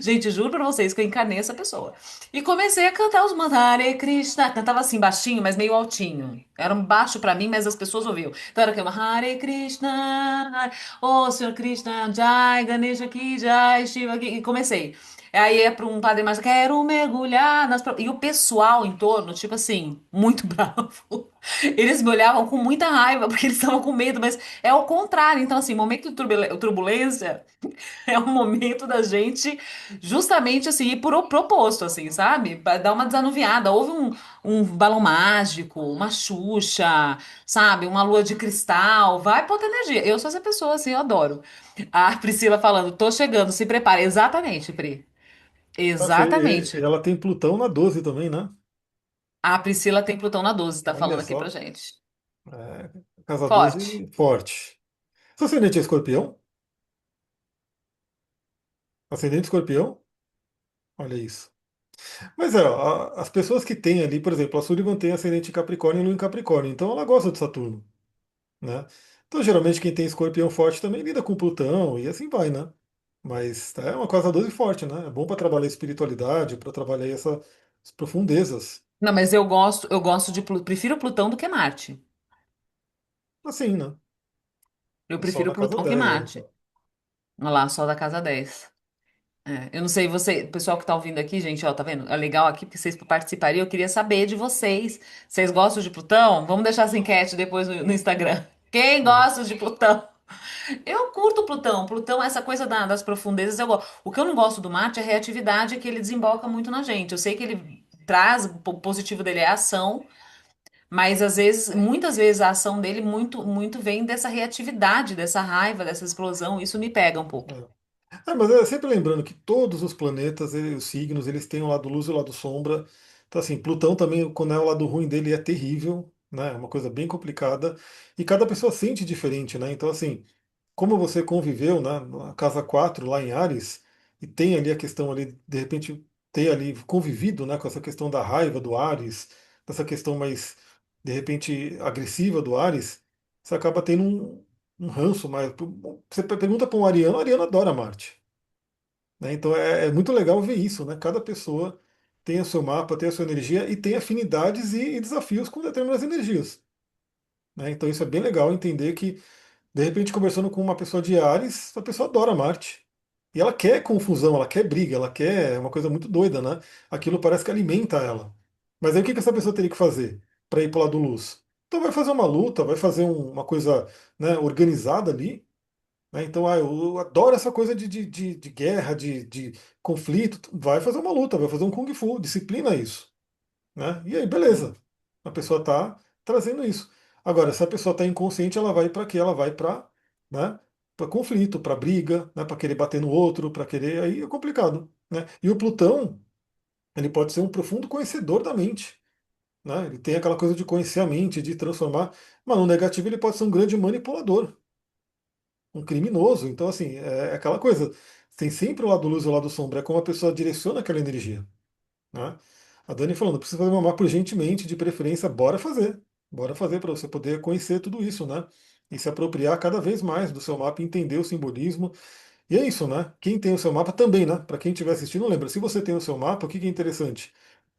Gente, juro pra vocês que eu encarnei essa pessoa. E comecei a cantar os mantras, Hare Krishna. Cantava assim, baixinho, mas meio altinho. Era um baixo pra mim, mas as pessoas ouviam. Então era aquele Hare Krishna, oh Senhor Krishna, Jai, Ganesha aqui, Jai, Shiva aqui. E comecei. Aí é para um padre mais, quero mergulhar E o pessoal em torno, tipo assim, muito bravo. Eles me olhavam com muita raiva, porque eles estavam com medo, mas é o contrário. Então, assim, momento de turbulência. É o momento da gente justamente assim ir pro proposto, assim, sabe? Pra dar uma desanuviada. Houve um balão mágico, uma Xuxa, sabe? Uma lua de cristal. Vai pra outra energia. Eu sou essa pessoa, assim, eu adoro. A Priscila falando, tô chegando, se prepara. Exatamente, Pri. nossa, Exatamente. ela tem Plutão na 12 também, né? A Priscila tem Plutão na 12, tá Olha falando aqui pra só. gente. É, casa Forte. 12 forte. Seu ascendente é escorpião? Ascendente escorpião? Olha isso. Mas ó, as pessoas que têm ali, por exemplo, a Sullivan tem ascendente em Capricórnio e Lua em Capricórnio, então ela gosta de Saturno, né? Então, geralmente, quem tem escorpião forte também lida com Plutão e assim vai, né? Mas é uma casa 12 forte, né? É bom para trabalhar a espiritualidade, para trabalhar essas profundezas. Não, mas eu gosto de prefiro Plutão do que Marte. Assim, né? Eu O Sol prefiro na casa Plutão que 10 aí. Marte. Olha lá, Sol da casa 10. Eu não sei, você, o pessoal que tá ouvindo aqui, gente, ó, tá vendo? É legal aqui porque vocês participariam. Eu queria saber de vocês. Vocês gostam de Plutão? Vamos deixar essa enquete depois no Instagram. Quem É. gosta de Plutão? Eu curto Plutão. Plutão, essa coisa das profundezas, eu gosto. O que eu não gosto do Marte é a reatividade que ele desemboca muito na gente. Eu sei que ele traz, o positivo dele é a ação, mas às vezes, muitas vezes a ação dele muito, muito vem dessa reatividade, dessa raiva, dessa explosão. Isso me pega um pouco. É. Mas é sempre lembrando que todos os planetas, os signos, eles têm o lado luz e o lado sombra. Então, assim, Plutão também, quando é o lado ruim dele, é terrível, né? É uma coisa bem complicada. E cada pessoa sente diferente, né? Então, assim, como você conviveu, né, na casa 4 lá em Ares, e tem ali a questão ali, de repente, ter ali convivido, né, com essa questão da raiva do Ares, dessa questão mais, de repente, agressiva do Ares, você acaba tendo um ranço mais. Você pergunta para um ariano, o ariano adora Marte. Né? Então é muito legal ver isso, né? Cada pessoa tem o seu mapa, tem a sua energia e tem afinidades e desafios com determinadas energias. Né? Então isso é bem legal entender que, de repente, conversando com uma pessoa de Ares, a pessoa adora Marte. E ela quer confusão, ela quer briga, ela quer uma coisa muito doida, né? Aquilo parece que alimenta ela. Mas aí o que que essa pessoa teria que fazer para ir para o lado luz? Então vai fazer uma luta, vai fazer uma coisa, né, organizada ali, né? Então, eu adoro essa coisa de guerra, de conflito. Vai fazer uma luta, vai fazer um Kung Fu, disciplina isso. Né? E aí, beleza. A pessoa está trazendo isso. Agora, se a pessoa está inconsciente, ela vai para quê? Ela vai para, né, para conflito, para briga, né, para querer bater no outro, para querer. Aí é complicado. Né? E o Plutão, ele pode ser um profundo conhecedor da mente. Né? Ele tem aquela coisa de conhecer a mente, de transformar. Mas no negativo, ele pode ser um grande manipulador, um criminoso. Então, assim, é aquela coisa. Tem sempre o lado luz e o lado sombra. É como a pessoa direciona aquela energia. Né? A Dani falando, precisa fazer uma mapa urgentemente, de preferência, bora fazer. Bora fazer para você poder conhecer tudo isso, né? E se apropriar cada vez mais do seu mapa, entender o simbolismo. E é isso, né? Quem tem o seu mapa também, né? Para quem estiver assistindo, lembra, se você tem o seu mapa, o que que é interessante?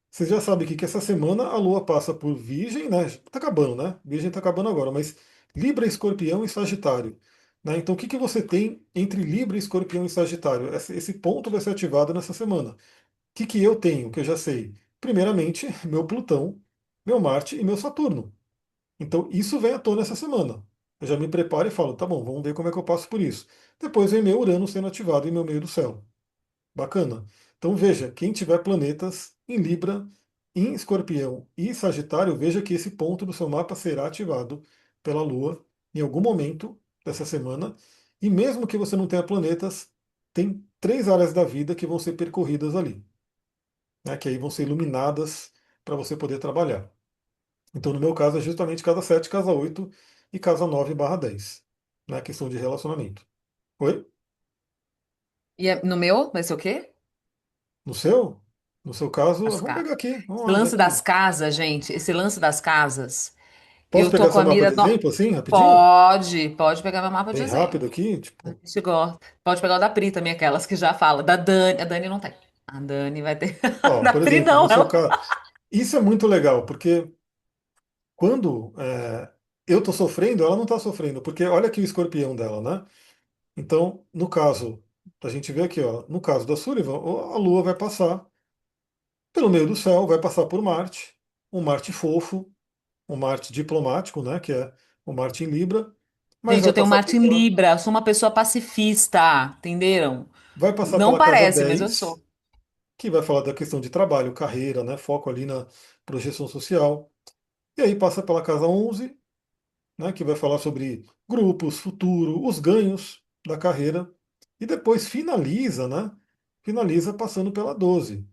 Você já sabe que essa semana a Lua passa por Virgem, né? Tá acabando, né? Virgem tá acabando agora, mas Libra, Escorpião e Sagitário. Né? Então, o que que você tem entre Libra, Escorpião e Sagitário? Esse ponto vai ser ativado nessa semana. O que que eu tenho, que eu já sei? Primeiramente, meu Plutão, meu Marte e meu Saturno. Então, isso vem à tona essa semana. Eu já me preparo e falo, tá bom, vamos ver como é que eu passo por isso. Depois vem meu Urano sendo ativado em meu meio do céu. Bacana. Então veja, quem tiver planetas em Libra, em Escorpião e Sagitário, veja que esse ponto do seu mapa será ativado pela Lua em algum momento dessa semana. E mesmo que você não tenha planetas, tem três áreas da vida que vão ser percorridas ali, né, que aí vão ser iluminadas para você poder trabalhar. Então, no meu caso, é justamente casa 7, casa 8 e casa 9/10, na questão de relacionamento. Oi? No meu, vai ser o quê? No seu? No seu caso, As vamos casas. pegar aqui, vamos Esse lá, já lance das que. casas, gente, esse lance das casas, Posso eu tô pegar com seu a mapa mira. de exemplo, assim, rapidinho? Pode pegar meu mapa de Bem rápido exemplo. aqui, A tipo. gente gosta. Pode pegar o da Pri também, aquelas que já fala. Da Dani. A Dani não tem. A Dani vai ter. Ó, Da por Pri exemplo, no não, seu ela. caso. Isso é muito legal, porque quando eu estou sofrendo, ela não está sofrendo, porque olha aqui o escorpião dela, né? Então, no caso, a gente vê aqui, ó, no caso da Sullivan, a Lua vai passar pelo meio do céu, vai passar por Marte, um Marte fofo, um Marte diplomático, né? Que é o Marte em Libra, mas Gente, vai eu tenho passar Marte em Libra. Eu sou uma pessoa pacifista. Entenderam? vai passar Não pela casa parece, mas eu 10, sou. que vai falar da questão de trabalho, carreira, né? Foco ali na projeção social. E aí passa pela casa 11, né, que vai falar sobre grupos, futuro, os ganhos da carreira, e depois finaliza, né, finaliza passando pela 12.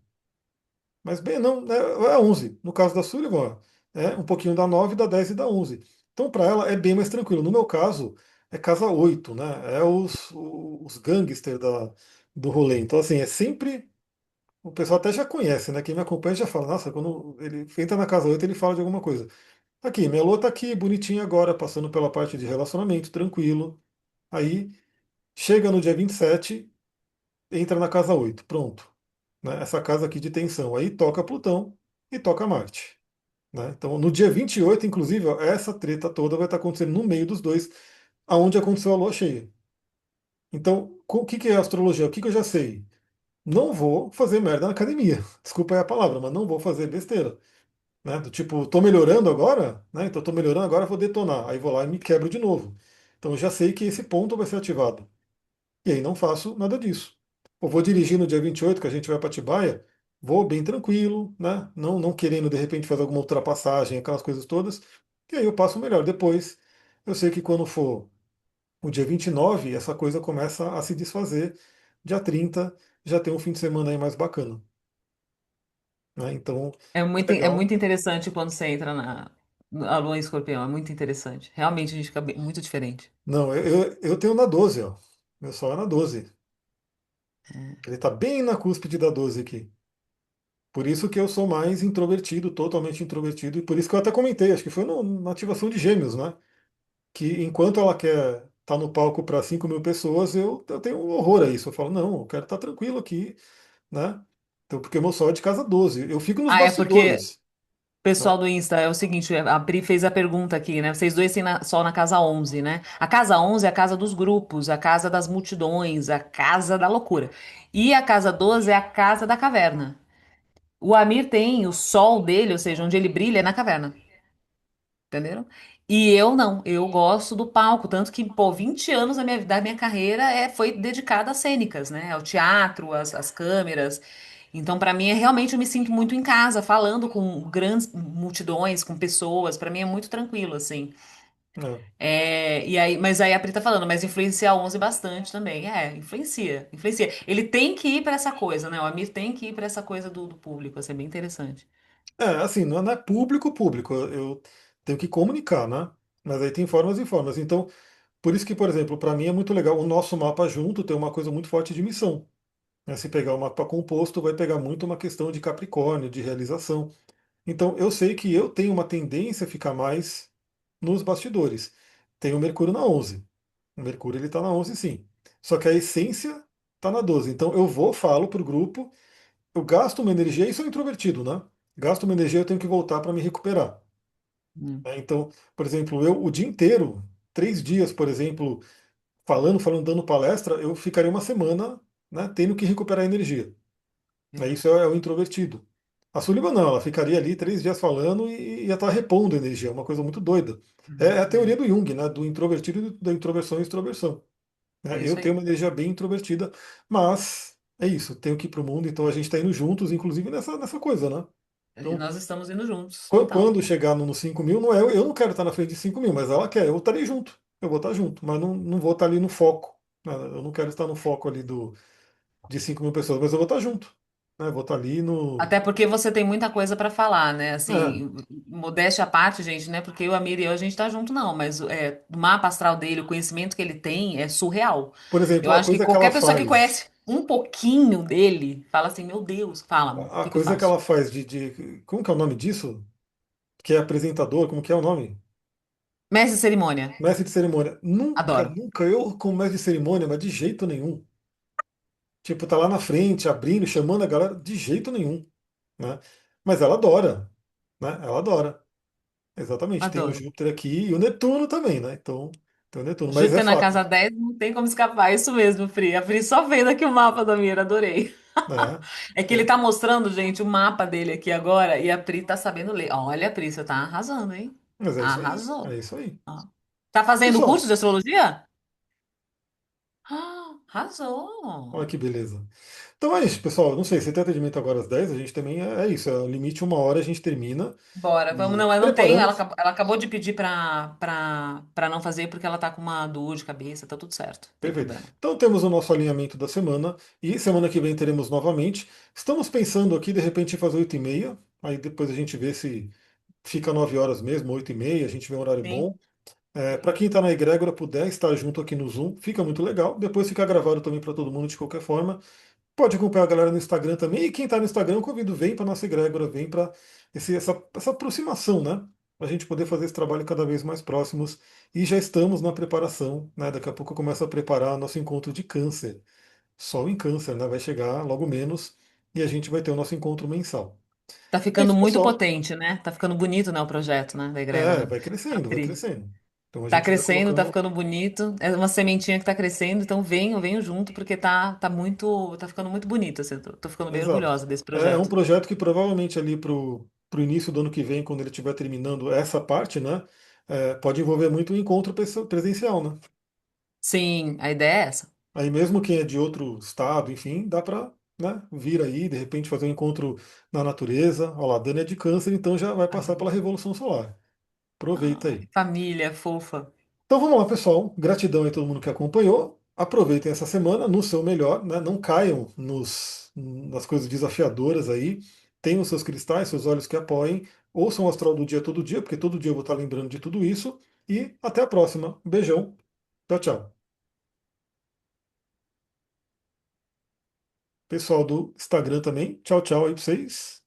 Mas bem, não, é a 11. No caso da Sullivan, é um pouquinho da 9, da 10 e da 11. Então, para ela, é bem mais tranquilo. No meu caso, é casa 8, né, é os gangsters do rolê. Então, assim, é sempre. O pessoal até já conhece, né? Quem me acompanha já fala, nossa, quando ele entra na casa 8 ele fala de alguma coisa. Aqui, minha lua tá aqui, bonitinha agora, passando pela parte de relacionamento, tranquilo. Aí, chega no dia 27, entra na casa 8, pronto. Né? Essa casa aqui de tensão. Aí toca Plutão e toca Marte. Né? Então, no dia 28, inclusive, ó, essa treta toda vai estar acontecendo no meio dos dois, aonde aconteceu a lua cheia. Então, o que que é astrologia? O que que eu já sei? Não vou fazer merda na academia. Desculpa aí a palavra, mas não vou fazer besteira. Né? Do tipo, tô melhorando agora, né? Então tô melhorando agora, vou detonar. Aí vou lá e me quebro de novo. Então eu já sei que esse ponto vai ser ativado. E aí não faço nada disso. Eu vou dirigir no dia 28, que a gente vai para Atibaia, vou bem tranquilo, né? Não querendo de repente fazer alguma ultrapassagem, aquelas coisas todas. E aí eu passo melhor. Depois, eu sei que quando for o dia 29, essa coisa começa a se desfazer, dia 30 já tem um fim de semana aí mais bacana, né? Então, é É legal. muito interessante quando você entra na Lua em Escorpião, é muito interessante. Realmente a gente fica muito diferente. Não, eu tenho na 12, ó. Meu sol é na 12. Ele está bem na cúspide da 12 aqui. Por isso que eu sou mais introvertido, totalmente introvertido, e por isso que eu até comentei, acho que foi na ativação de Gêmeos, né? Que enquanto ela quer estar no palco para 5 mil pessoas, eu tenho um horror a isso. Eu falo, não, eu quero estar tranquilo aqui, né? Então, porque o meu sol é de casa 12. Eu fico nos Ah, é porque bastidores, o né? pessoal do Insta é o seguinte, a Pri fez a pergunta aqui, né? Vocês dois têm sol na casa 11, né? A casa 11 é a casa dos grupos, a casa das multidões, a casa da loucura. E a casa 12 é a casa da caverna. O Amir tem o sol dele, ou seja, onde ele brilha é na caverna. Entenderam? E eu não, eu gosto do palco, tanto que, pô, 20 anos da minha carreira foi dedicada às cênicas, né? Ao teatro, às câmeras. Então, pra mim, realmente eu me sinto muito em casa, falando com grandes multidões, com pessoas. Pra mim é muito tranquilo, assim. É. E aí, mas aí a Pri tá falando, mas influencia a 11 bastante também. É, influencia, influencia. Ele tem que ir pra essa coisa, né? O Amir tem que ir pra essa coisa do público, assim, é bem interessante. Assim, não é público, público. Eu tenho que comunicar, né? Mas aí tem formas e formas. Então, por isso que, por exemplo, para mim é muito legal o nosso mapa junto tem uma coisa muito forte de missão, né? Se pegar o mapa composto, vai pegar muito uma questão de Capricórnio, de realização. Então, eu sei que eu tenho uma tendência a ficar mais nos bastidores. Tem o Mercúrio na 11. O Mercúrio ele está na 11, sim. Só que a essência está na 12. Então, eu vou, falo para o grupo, eu gasto uma energia, isso é introvertido, né? Gasto uma energia, eu tenho que voltar para me recuperar, Hum, né? Então, por exemplo, eu o dia inteiro, 3 dias, por exemplo, falando, dando palestra, eu ficaria uma semana, né, tendo que recuperar energia. Verdade. Isso é o introvertido. A Sullivan não, ela ficaria ali 3 dias falando e ia estar repondo energia, uma coisa muito doida. É a teoria É, do Jung, né, do introvertido, da introversão e extroversão, é né? Eu isso tenho aí. uma energia bem introvertida, mas é isso, tenho que ir para o mundo, então a gente está indo juntos, inclusive nessa coisa, né? E Então, nós estamos indo juntos, total. quando chegar nos 5 mil, não é, eu não quero estar na frente de 5 mil, mas ela quer, eu estarei junto, eu vou estar junto, mas não vou estar ali no foco, né? Eu não quero estar no foco ali de 5 mil pessoas, mas eu vou estar junto, né? Eu vou estar ali no. Até porque você tem muita coisa para falar, né? É, Assim, modéstia à parte, gente, né? Porque o Amir e eu, a gente tá junto, não. Mas o mapa astral dele, o conhecimento que ele tem é surreal. por Eu exemplo, a acho que coisa que ela qualquer pessoa que faz, conhece um pouquinho dele fala assim: Meu Deus, fala, amor, o a que que eu coisa que faço? ela faz como que é o nome disso? Que é apresentador, como que é o nome? Mestre de cerimônia, Mestre de cerimônia. Nunca, adoro. nunca eu como mestre de cerimônia, mas de jeito nenhum. Tipo, tá lá na frente, abrindo, chamando a galera, de jeito nenhum, né? Mas ela adora, né? Ela adora. Exatamente. Tem o Adoro. Júpiter aqui e o Netuno também, né? Então, tem o Netuno. Mas é Júpiter na fato, casa 10 não tem como escapar. Isso mesmo, Pri. A Pri só vendo aqui o mapa da Amir, adorei. né? É que ele É, tá mostrando, gente, o mapa dele aqui agora e a Pri tá sabendo ler. Olha, Pri, você tá arrasando, hein? mas é isso aí. Arrasou. É isso aí. Ó. Tá fazendo curso Pessoal, de astrologia? olha Arrasou. que beleza. Então é isso, pessoal. Não sei, você tem atendimento agora às 10, a gente também é isso. É o limite 1 hora, a gente termina. Bora, vamos. E Não, eu não tenho. preparando. Ela acabou de pedir pra não fazer porque ela tá com uma dor de cabeça. Tá tudo certo. Não tem Perfeito. problema. Então temos o nosso alinhamento da semana e semana que vem teremos novamente. Estamos pensando aqui de repente em fazer 8h30. Aí depois a gente vê se fica 9 horas mesmo, 8h30, a gente vê um horário Sim. bom. Para quem está na egrégora puder estar junto aqui no Zoom, fica muito legal. Depois fica gravado também para todo mundo de qualquer forma. Pode acompanhar a galera no Instagram também. E quem está no Instagram, eu convido, vem para nossa egrégora, vem para essa aproximação, né? A gente poder fazer esse trabalho cada vez mais próximos. E já estamos na preparação, né? Daqui a pouco eu começo a preparar nosso encontro de câncer. Sol em câncer, né? Vai chegar logo menos e a gente vai ter o nosso encontro mensal. Tá É ficando isso, muito pessoal. potente, né? Tá ficando bonito, né, o projeto, né, da egrégora. Vai A crescendo, vai Pri. crescendo. Então a Tá gente vai crescendo, tá colocando. ficando bonito. É uma sementinha que tá crescendo, então venho junto, porque tá ficando muito bonito, assim, tô ficando bem Exato. orgulhosa desse É um projeto. projeto que provavelmente ali pro início do ano que vem, quando ele estiver terminando essa parte, né? Pode envolver muito o encontro presencial, né? Sim, a ideia é essa. Aí mesmo quem é de outro estado, enfim, dá para, né, vir aí, de repente fazer um encontro na natureza. Olha lá, a Dani é de câncer, então já vai passar pela Revolução Solar. Aproveita Ai, aí. família fofa. Então vamos lá, pessoal. Gratidão aí a todo mundo que acompanhou. aproveitem essa semana no seu melhor, né? Não caiam nas coisas desafiadoras aí. Tenham seus cristais, seus olhos que apoiem. Ouçam o astral do dia todo dia, porque todo dia eu vou estar lembrando de tudo isso. E até a próxima. Um beijão. Tchau, tchau. Pessoal do Instagram também. Tchau, tchau aí pra vocês.